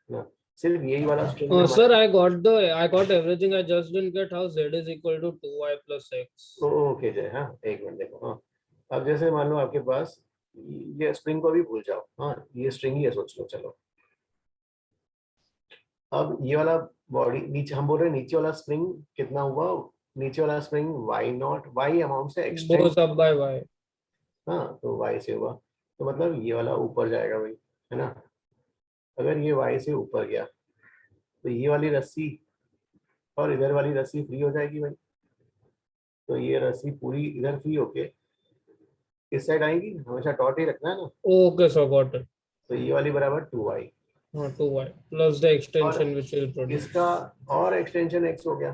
ना, सिर्फ यही वाला स्ट्रिंग में
Sir, I got everything. I just didn't get how z is equal to 2y plus x.
Okay जय, हाँ एक मिनट देखो, हाँ अब जैसे मान लो आपके पास ये स्प्रिंग को भी भूल जाओ, हाँ ये स्ट्रिंग ही है सोच लो, चलो अब ये वाला बॉडी नीचे, हम बोल रहे हैं नीचे वाला स्प्रिंग कितना हुआ, नीचे वाला spring y not, y amount से extend
Goes up by y.
हाँ, तो y से हुआ, तो मतलब ये वाला ऊपर जाएगा भाई, है ना, अगर ये y से ऊपर गया तो ये वाली रस्सी और इधर वाली रस्सी फ्री हो जाएगी भाई, तो ये रस्सी पूरी इधर फ्री होके इस साइड आएगी, हमेशा टॉट ही रखना है ना,
Okay, so got it.
तो ये वाली बराबर 2y,
2y plus the extension
और
which will produce.
इसका और एक्सटेंशन x हो गया,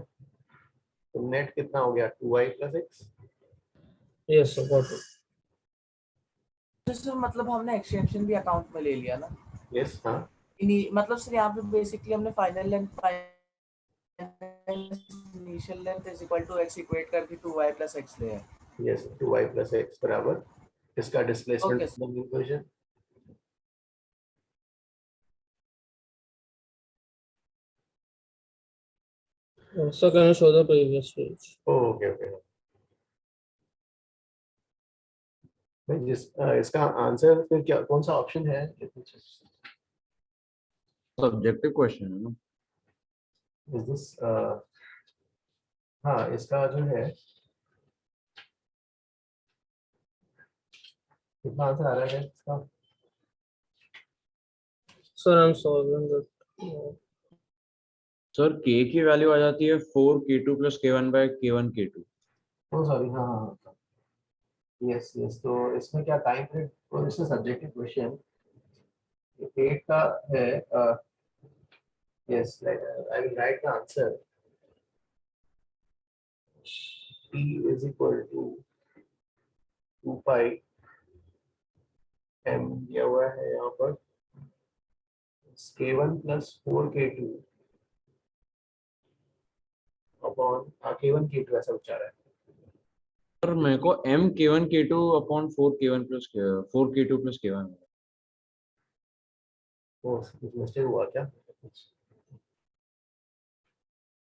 तो नेट कितना हो गया 2y plus x।
Yes, so got it.
तो सर मतलब हमने एक्सटेंशन भी अकाउंट में ले लिया ना।
यस, हाँ
मतलब सर यहाँ पे बेसिकली हमने final length initial length is equal to x equate करके 2y plus x ले है।
यस, 2y plus x बराबर इसका displacement equation.
So can you show the previous page?
Okay okay भाई इसका आंसर फिर क्या कौन सा ऑप्शन है?
सब्जेक्टिव क्वेश्चन है ना।
इज दिस हाँ इसका जो है कितना आंसर आ रहा है इसका?
Sir, I'm solving it.
Sir k की वैल्यू आ जाती है 4k2 + k1 / k1 k2।
ओ सॉरी हाँ हाँ यस यस। तो इसमें क्या टाइम पीरियड और इसमें सब्जेक्टिव क्वेश्चन 8 का है। Yes I will write the answer. t is equal to 2 pi m दिया हुआ है यहाँ पर k1 + 4k2 upon k1 k2 ऐसा उच्चार है।
सर मेरे को m k1 k2 upon 4k1 + 4k2 + k1।
ओ कुछ मिस्टेक हुआ क्या?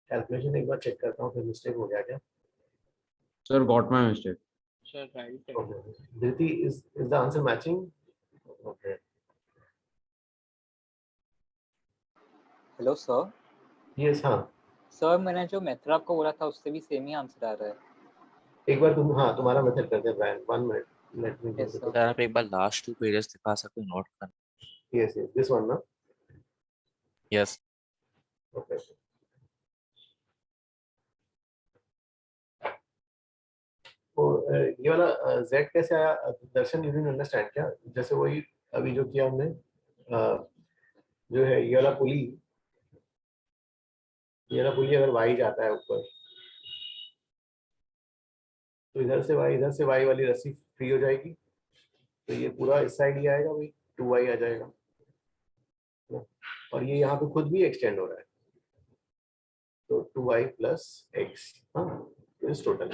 कैलकुलेशन एक बार चेक करता हूँ फिर मिस्टेक हो गया क्या?
Sir got my mistake.
Sure, right.
Okay. Dhriti, is the answer matching? Okay.
Hello sir.
Yes, हाँ।
सर मैंने जो मेथड आपको बोला था उससे भी सेम ही आंसर आ रहा है।
एक बार तुम हाँ तुम्हारा मेथड करते हैं Brian 1 minute let me
Yes, sir.
सर आप एक बार लास्ट 2 पेजेस दिखा सकते हो नोट करना।
यस यस दिस वन ना।
यस
ओके तो ये वाला z कैसे आया दर्शन? यू डिडंट अंडरस्टैंड क्या? जैसे वही अभी जो किया हमने जो है ये वाला पुली अगर y जाता है ऊपर तो इधर से y वाली रस्सी फ्री हो जाएगी तो ये पूरा इस साइड ही आएगा भाई 2y आ जाएगा और ये यहाँ पे खुद भी एक्सटेंड हो रहा है तो 2y + x हाँ इस टोटल।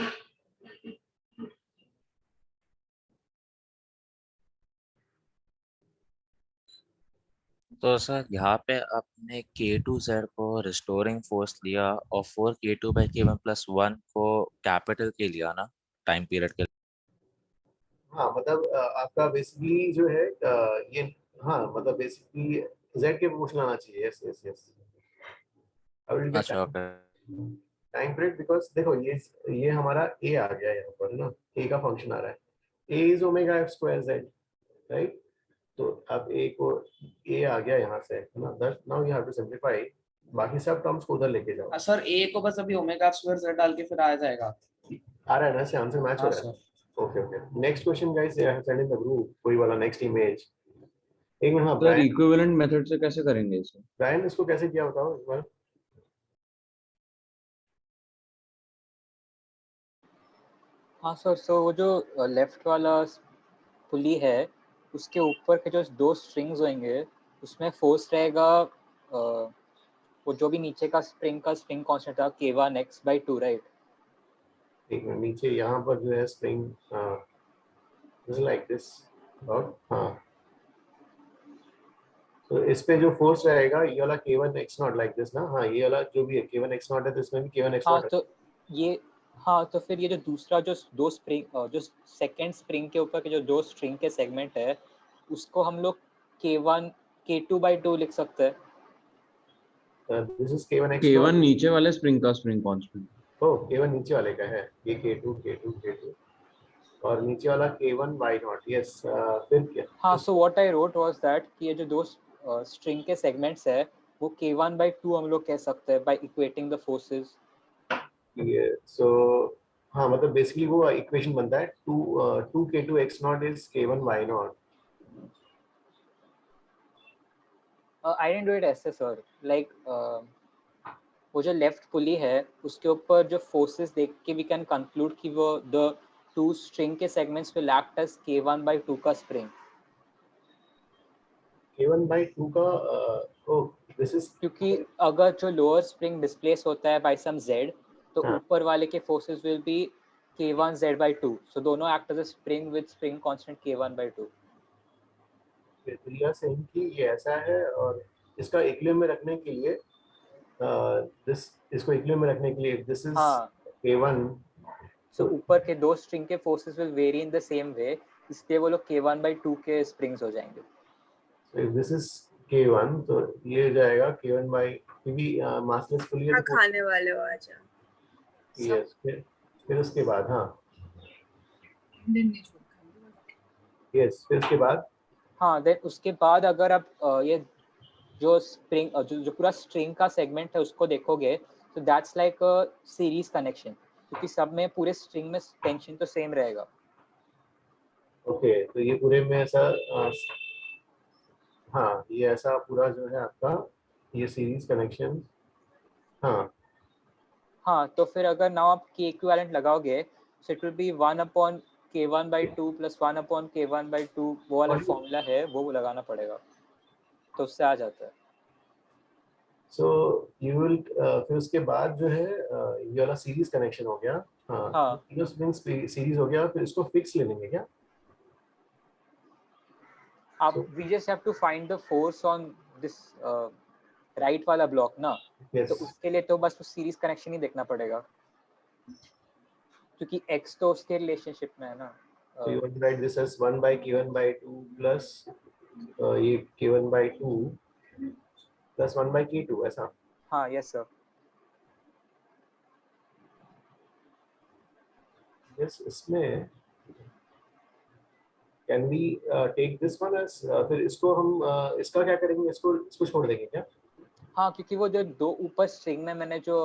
तो सर यहाँ पे आपने k2z को रिस्टोरिंग फोर्स लिया और 4k2/k1 + 1 को कैपिटल के लिया ना टाइम पीरियड के।
हाँ मतलब आपका बेसिकली जो है ये हाँ मतलब बेसिकली z के प्रोपोर्शनल आना चाहिए। यस यस यस
अच्छा ओके।
टाइम पीरियड बिकॉज देखो ये हमारा a आ गया यहाँ पर ना a का फंक्शन आ रहा है a इज ω² z राइट। तो अब a को a आ गया यहाँ से है ना that now you have to simplify बाकी सब टर्म्स को उधर लेके जाओ।
सर ए को बस अभी ω² डाल के फिर आ जाएगा।
आ रहा है ना से आंसर मैच हो
हाँ
रहा है।
Sir.
Okay okay next question guys I have send in the group कोई वाला नेक्स्ट इमेज एक मिनट। हाँ
सर
ब्रायन
इक्विवेलेंट मेथड से कैसे करेंगे इसे?
ब्रायन इसको कैसे किया बताओ एक बार।
हाँ सर। सो वो जो लेफ्ट वाला पुली है उसके ऊपर के जो 2 स्ट्रिंग्स होंगे उसमें फोर्स रहेगा वो जो भी नीचे का स्प्रिंग कांस्टेंट था k1 x/2 राइट।
एक मिनट नीचे यहाँ पर जो है स्प्रिंग दिस लाइक दिस और हाँ तो इस पे जो फोर्स रहेगा ये वाला k1 x0 लाइक दिस ना। हाँ ये वाला जो भी है k1 x0 है तो इसमें भी k1 x0
हाँ
है।
तो ये हाँ तो फिर ये जो दूसरा जो 2 स्प्रिंग जो सेकंड स्प्रिंग के ऊपर के जो 2 स्ट्रिंग के सेगमेंट है उसको हम लोग k1 k2/2 लिख सकते हैं।
This is k1 x0
k1 नीचे वाले स्प्रिंग का स्प्रिंग कांस्टेंट।
ओ k1 नीचे वाले का है ये k2 और नीचे वाला k1 y0 यस फिर क्या?
हाँ so what I wrote was that कि ये जो 2 स्ट्रिंग के सेगमेंट्स है वो k1/2 हम लोग कह सकते हैं बाय इक्वेटिंग द फोर्सेस।
ये सो हाँ मतलब बेसिकली वो इक्वेशन बनता है 2k2 x0 is k1 y0।
I didn't do it ऐसे सर लाइक वो जो लेफ्ट पुली है उसके ऊपर जो फोर्सेस देख के वी कैन कंक्लूड कि वो द 2 स्ट्रिंग के segments will act as k1/2 का स्प्रिंग
k1/2 का ओ दिस इज
क्योंकि अगर जो लोअर स्प्रिंग डिस्प्लेस होता है बाय सम z तो
हाँ।
ऊपर वाले के forces will be k1z/2 so दोनों act as a spring with spring constant k1/2।
तो यह सेम कि ये ऐसा है और इसका इक्विलिब्रियम में रखने के लिए दिस इसको इक्विलिब्रियम में रखने के लिए दिस इज
हाँ
K1,
सो ऊपर के दो स्ट्रिंग के forces will very in the same way, इसलिए वो लोग K1/2 के स्प्रिंग्स हो जाएंगे।
so if this is K1 तो ये हो जाएगा K1 by क्योंकि मासलेस पुली है
हाँ
तो
खाने वाले हो आजा
यस फिर उसके बाद हाँ यस फिर उसके बाद
हाँ देन उसके बाद अगर आप ये जो स्प्रिंग जो पूरा स्ट्रिंग का सेगमेंट है उसको देखोगे तो that's like a series connection, क्योंकि सब में पूरे स्ट्रिंग में टेंशन तो सेम रहेगा।
ओके तो ये पूरे में ऐसा हाँ ये ऐसा पूरा जो है आपका ये सीरीज कनेक्शन हाँ
हाँ तो फिर अगर नाउ आप K इक्विवेलेंट लगाओगे so it will B 1/K1/2 + 1/K1/2 वो वाला फॉर्मूला है वो लगाना पड़ेगा, तो उससे आ जाता है।
सो यू विल फिर उसके बाद जो है ये वाला सीरीज कनेक्शन हो गया हाँ तीनों स्प्रिंग्स सीरीज हो गया, फिर इसको फिक्स ले लेंगे क्या
आप we just have to find the force on this right वाला ब्लॉक ना,
yes.
तो उसके लिए तो बस सीरीज कनेक्शन ही देखना पड़ेगा क्योंकि x तो उसके रिलेशनशिप में है ना।
So you want to write this as 1/K1/2 plus ये K1/2 plus 1/K2 ऐसा।
हाँ यस सर।
यस इसमें can we take this one as फिर इसको हम इसका क्या करेंगे, इसको छोड़ देंगे क्या?
हाँ क्योंकि वो जो दो ऊपर स्ट्रिंग में मैंने जो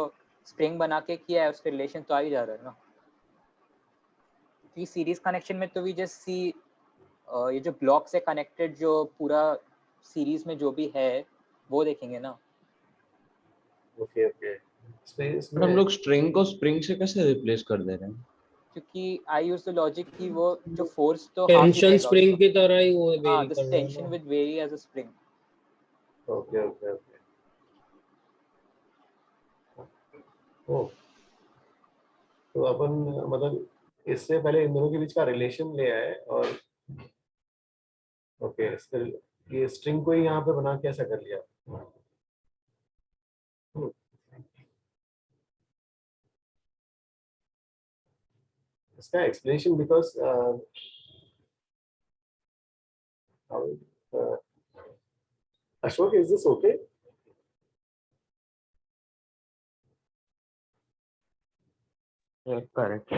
स्प्रिंग बना के किया है उसके रिलेशन तो आ ही जा रहा है ना, क्योंकि सीरीज कनेक्शन में तो वी जस्ट सी ये जो ब्लॉक से कनेक्टेड जो पूरा सीरीज में जो भी है वो देखेंगे ना।
ओके
हम लोग स्ट्रिंग को स्प्रिंग से कैसे रिप्लेस कर दे रहे हैं?
क्योंकि आई यूज द लॉजिक कि वो जो फोर्स तो
टेंशन स्प्रिंग की तरह ही वो वेरी
हाँ
कर
दिस
रहा है
टेंशन
ना।
With very as a spring.
Okay oh तो अपन मतलब इससे पहले इन दोनों के बीच का रिलेशन ले आए और ओके फिर ये स्ट्रिंग को ही यहाँ पे बना के ऐसा कर लिया। इसका explanation because Ashok, is this okay?
Correct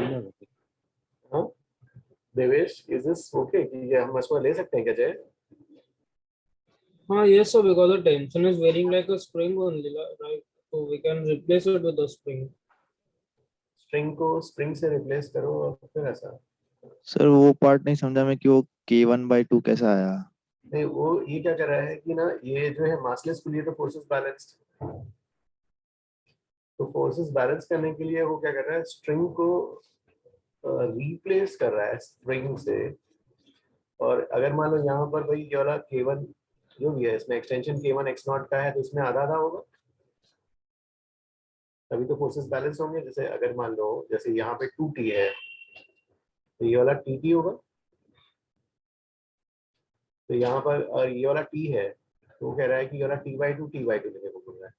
हाँ देवेश, is this okay कि ये हम इसको ले सकते हैं क्या जय?
हाँ yes sir, because the tension is varying like a spring only right, so we can replace it with a spring.
String को स्प्रिंग से रिप्लेस करो और फिर ऐसा।
सर वो पार्ट नहीं समझा मैं कि वो K1/2 कैसा आया।
नहीं वो ये क्या कर रहा है कि ना ये जो है मासलेस के लिए तो फोर्सेस बैलेंस्ड, तो फोर्सेस बैलेंस करने के लिए वो क्या कर रहा है स्ट्रिंग को रिप्लेस कर रहा है स्प्रिंग से। और अगर मान लो यहाँ पर भाई ये वाला K1 जो भी है इसमें एक्सटेंशन K1 x0 का है तो इसमें आधा आधा होगा, तभी तो फोर्सेस बैलेंस होंगे। जैसे अगर मान लो जैसे यहाँ पे 2t है तो ये वाला tt होगा, तो यहाँ पर और ये वाला t है तो वो कह रहा है कि ये वाला t/2 लेने को बोल रहा है।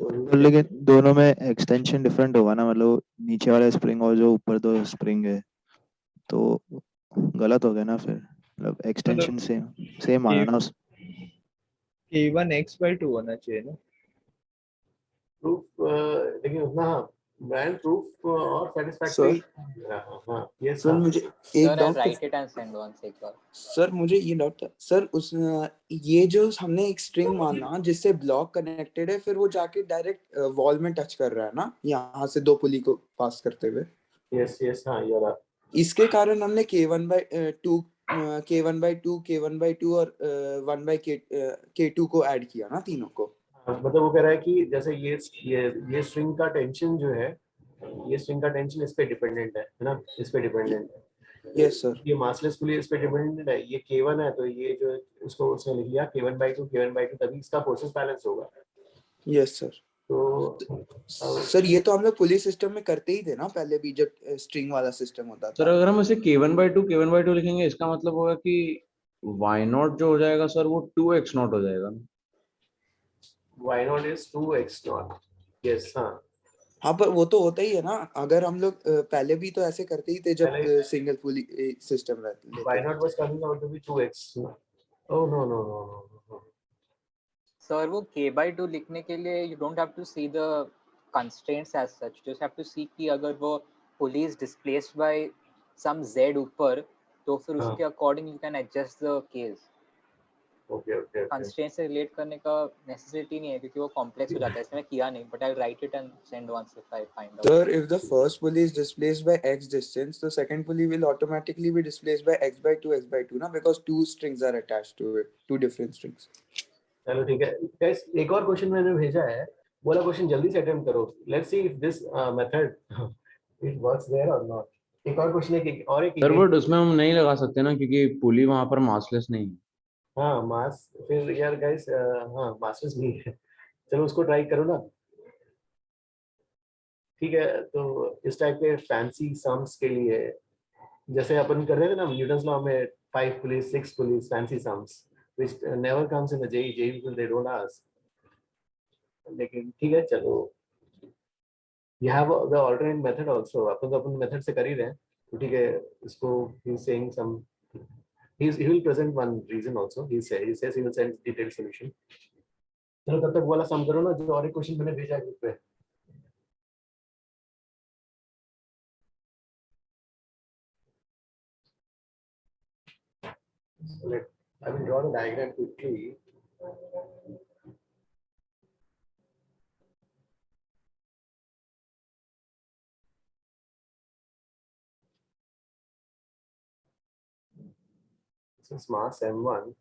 तो लेकिन दोनों में एक्सटेंशन डिफरेंट होगा ना, मतलब नीचे वाला स्प्रिंग और जो ऊपर दो स्प्रिंग है तो गलत हो गया ना फिर, मतलब एक्सटेंशन सेम आना ना।
K1 x/2 होना चाहिए ना।
प्रूफ लेकिन उतना ब्रांड प्रूफ और सेटिस्फैक्टरी। हाँ यस
सर मुझे एक
sir
doubt
write it and send once एक बार।
सर मुझे ये डाउट था सर, उस ये जो हमने एक स्ट्रिंग माना जिससे ब्लॉक कनेक्टेड है फिर वो जाके डायरेक्ट वॉल में टच कर रहा है ना यहाँ से दो पुली को पास करते हुए।
यस हाँ ये वाला
इसके कारण हमने K1/2 K1/2 और 1/K2 को ऐड किया ना तीनों को।
मतलब वो कह रहा है कि जैसे ये स्ट्रिंग का टेंशन जो है ये स्ट्रिंग का टेंशन इस पे डिपेंडेंट है ना, इस पे डिपेंडेंट है।
Yes sir.
ये मासलेस पुली इस पे डिपेंडेंट है, ये K1 है तो ये जो उसको उसने लिख लिया K1/2 तभी इसका फोर्सेस बैलेंस होगा।
Yes sir.
तो
सर ये तो हम लोग पुलिस सिस्टम में करते ही थे ना पहले भी जब स्ट्रिंग वाला सिस्टम होता था।
सर अगर हम इसे K1/2 लिखेंगे इसका मतलब होगा कि y0 जो हो जाएगा सर वो 2x0 हो जाएगा।
y naught is 2x naught. Yes, हाँ.
हाँ पर वो तो होता ही है ना, अगर हम लोग पहले भी तो ऐसे करते ही थे जब
पहले-
सिंगल पुली सिस्टम लेते
y
थे।
naught was coming out to be 2x. Oh no no no no no.
Sir वो k/2 लिखने के लिए you don't have to see the constraints as such, just have to see कि अगर वो pulley is displaced by some z ऊपर तो फिर
हाँ.
उसके according you can adjust the case.
Okay okay okay.
Constraint से रिलेट करने का नेसेसिटी नहीं है क्योंकि वो कॉम्प्लेक्स हो जाता है, इसमें मैं किया नहीं, but I write it and send once if I find out.
Sir, if the first pulley is displaced by x distance, the second pulley will automatically be displaced by x by 2, ना, because two strings are attached to it, two different strings.
चलो ठीक है guys, एक और question मैंने भेजा है, बोला क्वेश्चन जल्दी से अटेम्प्ट करो. Let's see if this method it works there or not. एक और क्वेश्चन है कि और एक
सर बट उसमें हम नहीं लगा सकते ना क्योंकि पुली वहां पर मासलेस नहीं है.
हाँ मास फिर यार गाइस, हाँ मास्टर्स भी है. चलो उसको ट्राई करो ना. ठीक है, तो इस टाइप के फैंसी सम्स के लिए जैसे अपन कर रहे थे ना न्यूटन्स लॉ में 5 pulleys 6 pulleys fancy sums which never comes in the JEE because they don't ask. लेकिन ठीक है चलो, you have the alternate method also. अपन तो अपन मेथड से कर ही रहे हैं, तो ठीक है. इसको he is saying some, he will present one reason also. He says he will send detailed solution. चलो तब तक वाला सम करो ना, जो और एक क्वेश्चन मैंने भेजा है ग्रुप पे. I will draw the diagram quickly. This is mass m1.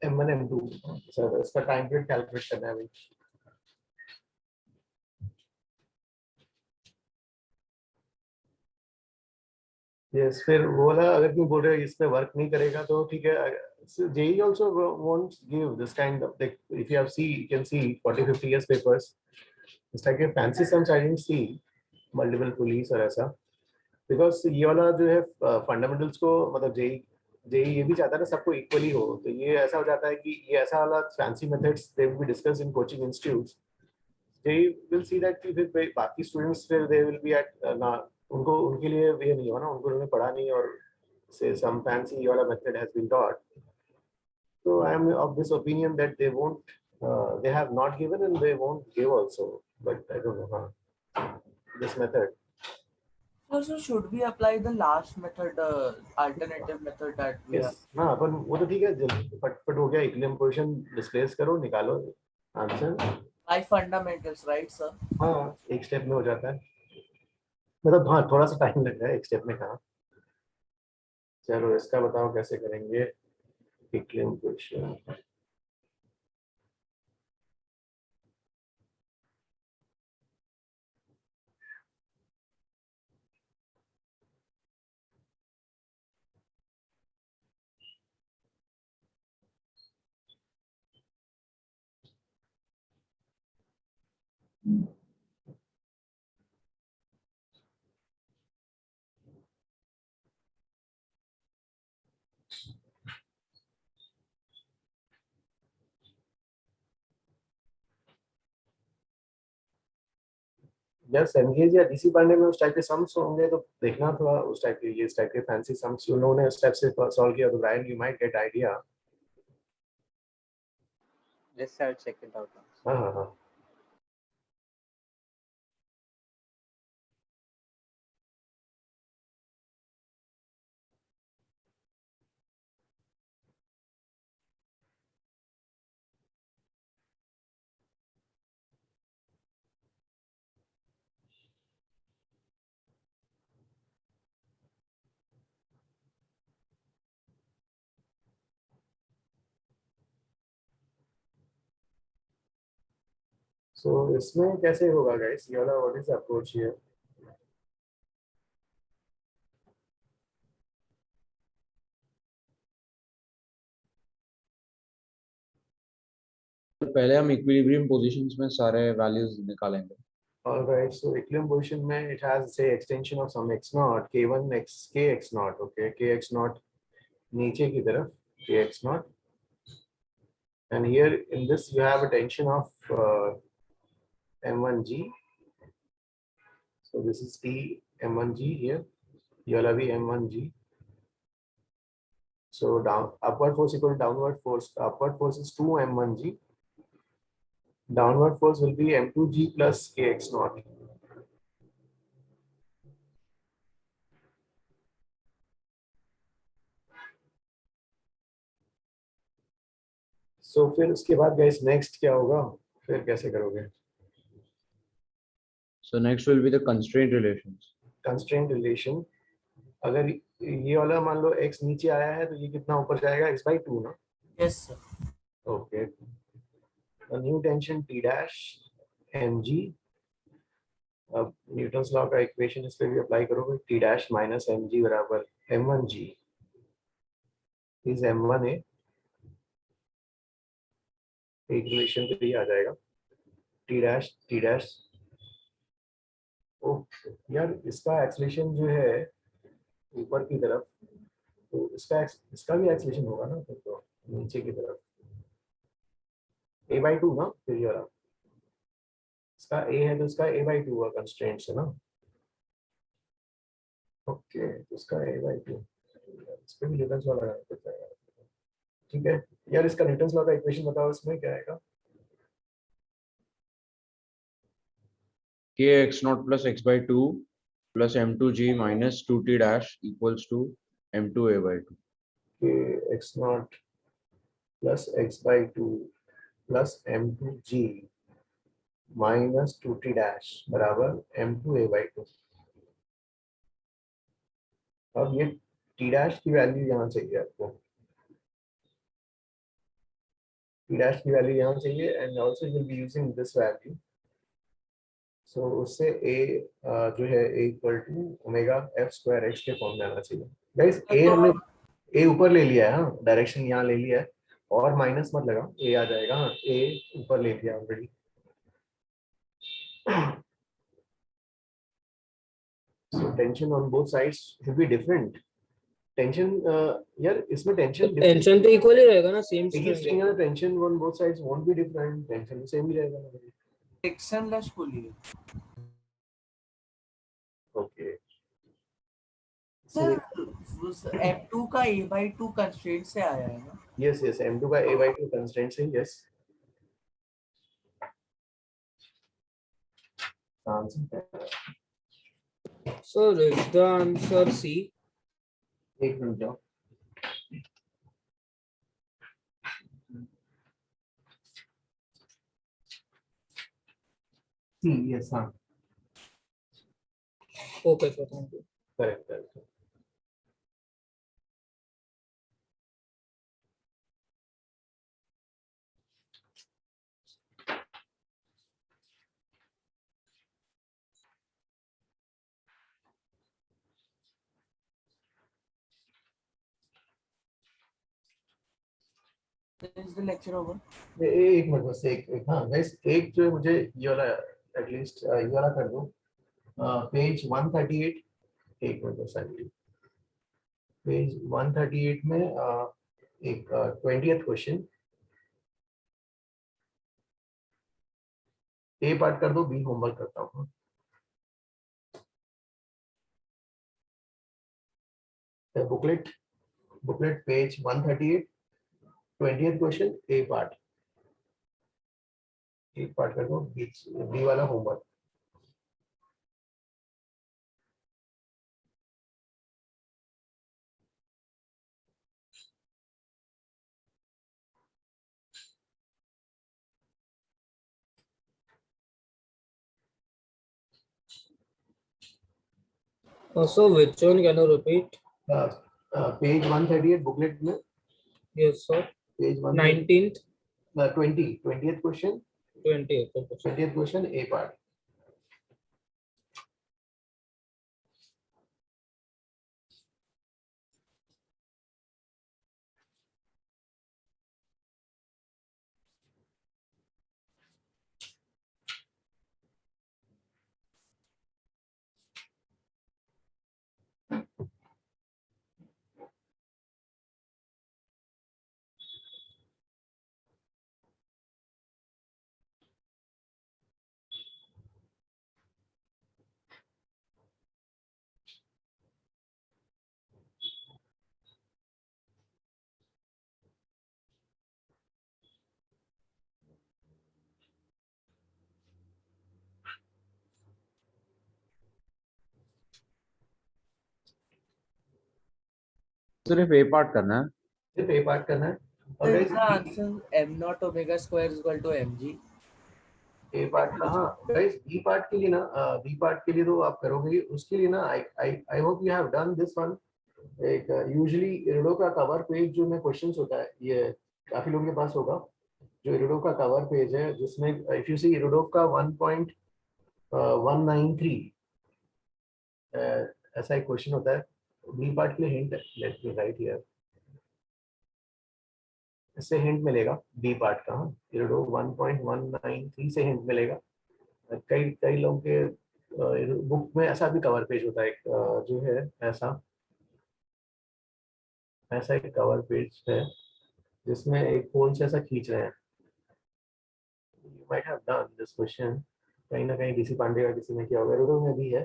m1 m2. Sir इसका टाइम पीरियड कैलकुलेट करना है अभी. यस, फिर वो वाला अगर तुम बोल रहे हो इस पे वर्क नहीं करेगा तो ठीक है. JEE also won't give this kind of, like if you have see you can see 40-50 years papers. It's like a fancy sums I didn't see multiple pulleys और ऐसा. बिकॉज ये वाला जो है फंडामेंटल्स को, मतलब जेई जेई ये भी चाहता है ना सबको इक्वली हो, तो ये ऐसा हो जाता है कि ये ऐसा वाला fancy methods they will be discussed in coaching institutes. they will see that कि फिर बाकी स्टूडेंट्स फिर they will be at ना, उनको उनके लिए ये नहीं होगा ना, उनको उन्होंने पढ़ा नहीं और say some fancy वाला method has been taught. So I am of this opinion that they won't, they have not given and they won't give also, but I don't know this method.
So should we apply the last method, alternative method that we have?
Yes, ना अपन वो तो ठीक है, जल्दी फटफट हो गया. Equilibrium position displace करो, निकालो answer.
By fundamentals, right, sir?
हाँ, एक स्टेप में हो जाता है. मतलब हाँ थोड़ा सा टाइम लग रहा है एक स्टेप में. कहाँ. चलो इसका बताओ कैसे करेंगे. Equilibrium position. यार सेमगेज या डीसी पढ़ने में उस टाइप के सम्स होंगे तो देखना थोड़ा उस टाइप के, ये इस टाइप के फैंसी सम्स उन्होंने उस टाइप से सॉल्व किया तो Brian you might get idea.
Just I'll check it out.
हाँ हाँ हाँ. So इसमें कैसे होगा guys? ये वाला what is the approach here?
तो पहले हम इक्विलिब्रियम पोजीशंस में सारे वैल्यूज निकालेंगे.
All right, so equilibrium position में it has say extension of some x naught, k1 x k x naught, okay, k x naught नीचे की तरफ k x naught, and here in this you have a tension of m1g. So this is T m1g here. You will have m1g. So down upward force equal to downward force. Upward force is 2 m1g. Downward force will be m2g plus kx naught. So फिर उसके बाद guys next क्या होगा? फिर कैसे करोगे?
So next will be the constraint relations.
Constraint relation. अगर ये वाला मान लो x नीचे आया है तो ये कितना ऊपर जाएगा? x by 2 ना?
Yes sir.
Okay. A new tension T dash mg. अब न्यूटन्स लॉ का इक्वेशन इस पे भी अप्लाई करोगे. T dash minus mg बराबर m1g is m1a. एक रिलेशन पे ही आ जाएगा. T dash. ओ यार इसका एक्सेलरेशन जो है ऊपर की तरफ, तो इसका भी एक्सेलरेशन होगा ना, तो नीचे की तरफ a/2 ना. फिर ये वाला इसका a है तो इसका a/2 हुआ कंस्ट्रेंट से ना. ओके, तो इसका a/2 इस पे भी न्यूटन्स लॉ लगाना पड़ता है. ठीक है यार, इसका न्यूटन्स लॉ का इक्वेशन बताओ, इसमें क्या आएगा?
kx naught plus x by 2 plus m2g minus 2t dash equals to m2a by 2.
kx naught plus x by 2 plus m2g minus 2t dash बराबर m2a by 2. अब ये t dash की value यहाँ चाहिए आपको. t dash की value यहाँ चाहिए, and also you will be using this value. So उससे a जो है a equal to omega f square x के फॉर्म में आना चाहिए. Guys a हमने a ऊपर ले लिया है, हाँ डायरेक्शन यहाँ ले लिया है, और माइनस मत लगा, a आ जाएगा. हाँ a ऊपर ले लिया already. So tension on both sides should be different. Tension यार इसमें
टेंशन तो इक्वल ही रहेगा ना, सेम
स्ट्रिंग है. Tension on both sides won't be different. Tension तो सेम ही रहेगा.
Frictionless बोलिए.
Okay.
सर m2 का a/2 कंस्ट्रेंट से आया है ना?
Yes, m2 का a/2 कंस्ट्रेंट से. Yes.
So is the answer C?
एक मिनट जाओ. C, yes, हाँ.
Okay, sir. Thank you.
Correct.
Is the lecture over?
एक मिनट बस. एक हाँ गाइस, एक जो है मुझे ये वाला एटलीस्ट ये वाला कर दो. पेज 138. एक मिनट बस. पेज 138 में एक 20th क्वेश्चन ए पार्ट कर दो, बी होमवर्क करता हूँ. बुकलेट पेज 138, 20th क्वेश्चन, ए पार्ट. एक पार्ट कर दो, बी वाला homework.
So which one can you repeat?
Page 138 booklet में.
Yes, sir.
Page
19th.
20th question.
20th question.
20th question, A part.
सिर्फ ए पार्ट करना है।
सिर्फ A part करना है। और
So
guys,
इसका answer m naught omega square is equal to mg.
A part का, हाँ guys, B part के लिए ना, B part के लिए तो आप करोगे, उसके लिए ना I hope you have done this one. एक यूजुअली इरिडो का कवर पेज जो में क्वेश्चंस होता है, ये काफी लोगों के पास होगा, जो इरिडो का कवर पेज है जिसमें इफ यू सी इरिडो का 1.193 ऐसा एक क्वेश्चन होता है। बी पार्ट के लिए hint, let me right here, इससे हिंट मिलेगा बी पार्ट का, हाँ इरिडो 1.193 से हिंट मिलेगा। कई कई लोगों के बुक में ऐसा भी कवर पेज होता है, एक जो है ऐसा एक कवर पेज है जिसमें एक फोन से ऐसा खींच रहे हैं। You might have done this question, कहीं ना कहीं किसी पांडे का किसी ने किया होगा, इरिडो में भी है।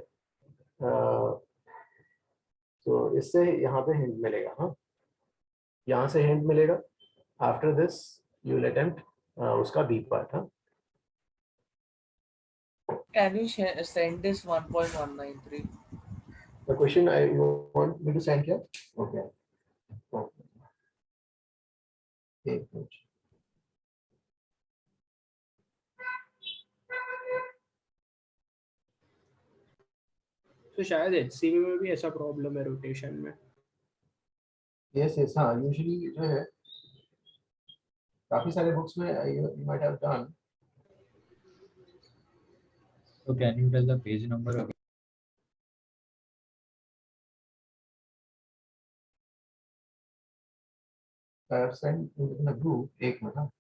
तो इससे यहाँ पे हिंट मिलेगा, हाँ यहाँ से हिंट मिलेगा। After this you will attempt उसका बी पार्ट। हाँ,
Can you send this 1.193?
the question you want me to send here? Okay. एक मिनट।
तो शायद HCV में भी ऐसा प्रॉब्लम है रोटेशन में।
यस यस, हाँ यूजुअली जो है काफी सारे बुक्स में you might have done.
So can you tell the page number again?
I have sent in the group, एक मिनट। हाँ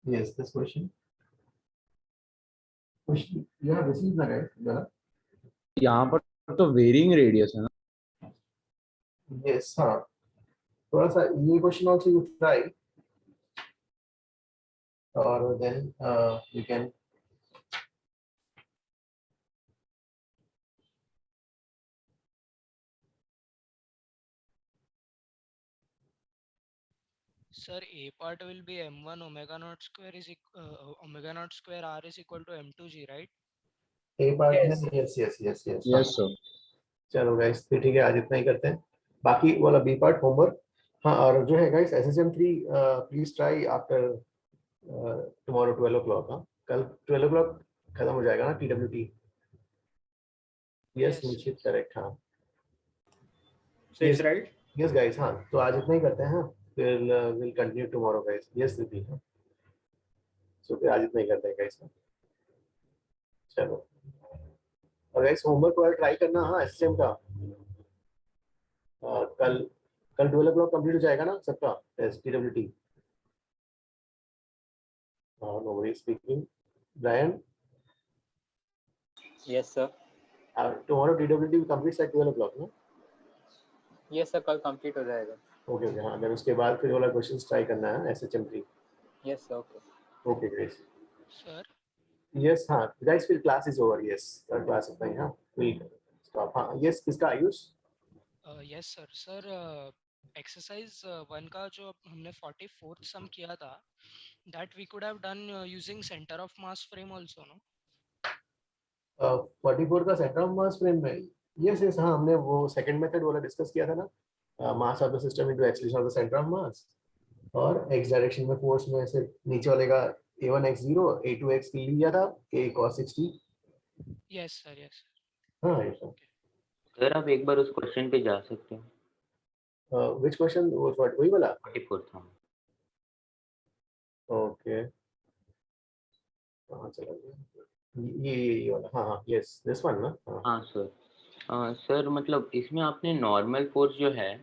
yes, this question you have received the right?
यहाँ पर तो वेरिंग रेडियस है ना।
Yes, हाँ थोड़ा सा ये क्वेश्चन also you try और then you can
Sir, A part will be m1 omega naught square is omega naught square r is equal to m2g, right?
A part
Yes.
में yes yes yes yes
yes sir.
चलो guys फिर ठीक है, आज इतना ही करते हैं, बाकी वाला बी पार्ट होमवर्क। हाँ और जो है guys SSM 3 please try after tomorrow 12 o'clock। हाँ कल 12 o'clock खत्म हो जाएगा ना TWT। यस निश्चित, करेक्ट। हाँ
Says right?
यस गाइस, हाँ तो आज इतना ही करते हैं। हाँ फिर will continue tomorrow guys. Yes दीदी, हाँ सो फिर आज इतना ही करते हैं गाइस। चलो और गाइस होमवर्क वाला ट्राई करना, हाँ SSM का कल 12 o'clock कंप्लीट हो जाएगा ना सबका test TWT। nobody is speaking. Brian,
Yes sir.
Tomorrow TWT will complete at 12 o'clock, no?
Yes sir, कल complete हो जाएगा।
Okay, okay, हाँ, अगर उसके बाद फिर वाला क्वेश्चंस ट्राई करना है SHM 3।
Yes sir, okay.
Okay, great.
Sir,
Yes, हाँ, guys, फिर class is over. Yes, third class is नहीं, हाँ, we'll stop. हाँ, yes, किसका Ayush?
yes sir. Sir, exercise 1 का जो हमने 44th सम किया था, that we could have done using center of mass frame also, no?
44 का सेंटर ऑफ मास फ्रेम में, यस यस, हाँ हमने वो सेकंड मेथड वाला डिस्कस किया था ना, mass of the system into acceleration of the centre of mass, और एक्स डायरेक्शन में फोर्स में से नीचे वाले का a1 x0 a2 x लिया था a cos 60।
Yes sir, yes sir.
हाँ ऐसा।
सर आप एक बार उस क्वेश्चन पे जा सकते हैं।
व्हिच क्वेश्चन, वही वाला
44 था।
ओके, कहाँ चला गया, ये वाला, हाँ हाँ यस दिस वन ना।
हाँ सर। सर मतलब इसमें आपने नॉर्मल फोर्स जो है,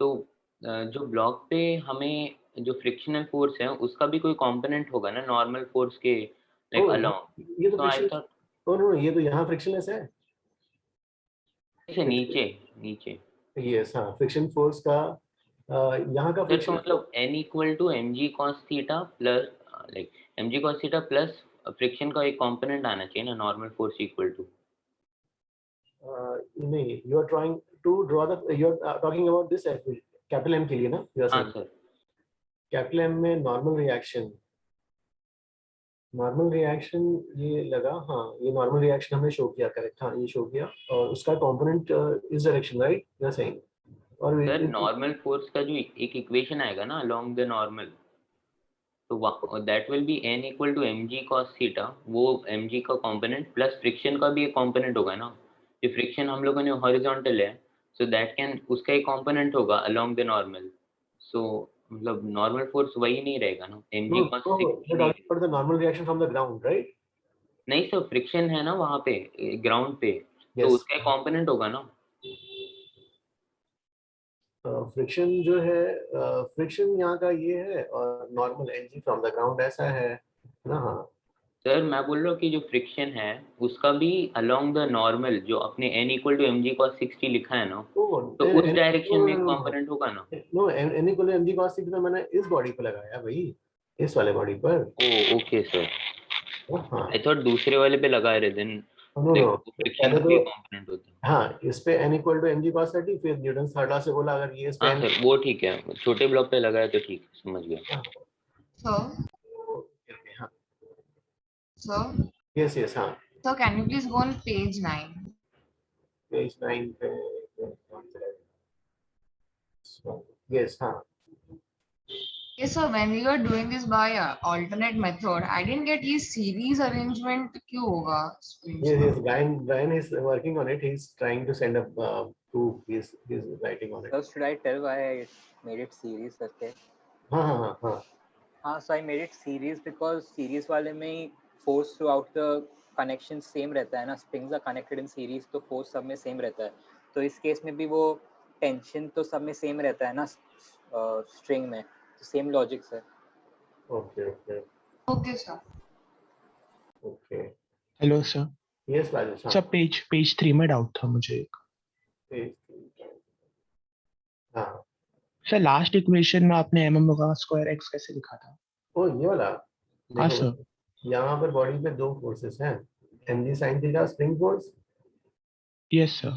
तो जो ब्लॉक पे हमें जो फ्रिक्शनल फोर्स है उसका भी कोई कंपोनेंट होगा ना नॉर्मल फोर्स के लाइक अलोंग।
ये तो
तो आई
फ्रिक्शन,
थॉट
नो ये तो यहाँ फ्रिक्शनलेस है।
से नीचे नीचे
यस हाँ, फ्रिक्शन फोर्स का यहाँ का
सर, तो
फ्रिक्शन,
मतलब n equal to mg cos theta plus like mg cos theta plus friction का एक कंपोनेंट आना चाहिए ना नॉर्मल फोर्स इक्वल टू।
नहीं, you are trying to draw the, you are talking about this capital M के लिए ना, you are
हाँ
सेइंग
सर।
कैपिटल एम में नॉर्मल रिएक्शन ये लगा, हाँ ये नॉर्मल रिएक्शन हमने शो किया, करेक्ट, हाँ ये शो किया, और उसका कंपोनेंट इस direction, right, you are saying. और
सर नॉर्मल फोर्स का जो एक इक्वेशन आएगा ना अलोंग द नॉर्मल, तो that will be n equal to mg cos theta, वो mg का कंपोनेंट प्लस फ्रिक्शन का भी एक कंपोनेंट होगा ना, जो फ्रिक्शन हम लोगों ने हॉरिजॉन्टल है, सो दैट कैन उसका एक कंपोनेंट होगा अलोंग द नॉर्मल। सो मतलब नॉर्मल फोर्स वही नहीं रहेगा ना mg cos 60
for the normal reaction from the ground, right.
नहीं सर, फ्रिक्शन है ना वहाँ पे ग्राउंड पे, तो उसका एक कंपोनेंट होगा ना।
फ्रिक्शन जो है, फ्रिक्शन यहाँ का ये है, और normal NG from the ground ऐसा है ना। हाँ
सर मैं बोल रहा हूँ कि जो फ्रिक्शन है उसका भी अलोंग द नॉर्मल जो अपने n equal to mg cos 60 लिखा है ना, तो उस डायरेक्शन में एक कंपोनेंट होगा ना।
No, N equal to mg cos 60 तो मैंने इस बॉडी पे लगाया भाई, इस वाले बॉडी पर।
ओ ओके सर,
हाँ
आई थॉट दूसरे वाले पे लगा रहे थे,
नो नो,
फ्रिक्शन
पहले
का भी
तो
कंपोनेंट होता है।
हाँ इस पे n equal to mg cos 30, फिर न्यूटन थर्ड लॉ से बोला अगर ये इस पे
हाँ सर वो ठीक है, छोटे ब्लॉक पे लगाया तो ठीक है, समझ गया।
So,
यस यस हाँ,
so can you please go on page 9?
Page 9 पे, यस हाँ।
Okay, so when you are doing this by alternate method, I didn't get ये series arrangement क्यों होगा springs
Yes,
का?
yes, Brian is working on it. He's trying to send a proof. He's writing on it.
So should I tell why I made it series करके?
हाँ.
हाँ, so I made it series because series वाले में force throughout the connection same रहता है ना, springs are connected in series तो force सब में same रहता है, तो इस केस में भी वो tension तो सब में same रहता है ना string में, तो same logic है।
Okay.
Okay, sir.
Okay.
Hello sir.
Yes, Rajesh.
Sir page 3 में डाउट था मुझे एक।
हाँ
सर लास्ट इक्वेशन में आपने mm का स्क्वायर x कैसे लिखा था?
ओ ये वाला
हाँ
देखो,
सर।
यहाँ पर बॉडी पे दो फोर्सेस हैं, mg sin theta spring force,
yes sir.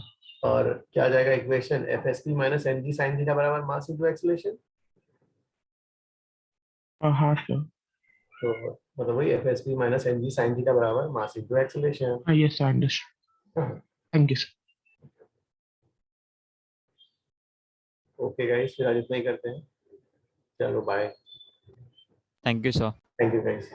और क्या आ जाएगा equation, fsp minus mg sin theta बराबर मास इनटू एक्सीलरेशन।
हाँ सर।
तो मतलब वही fsp minus mg sin theta बराबर मास इनटू एक्सीलरेशन।
हाँ yes sir, understood. Thank you sir.
Okay guys, फिर आज इतना ही करते हैं, चलो bye.
Thank you, sir.
Thank you guys.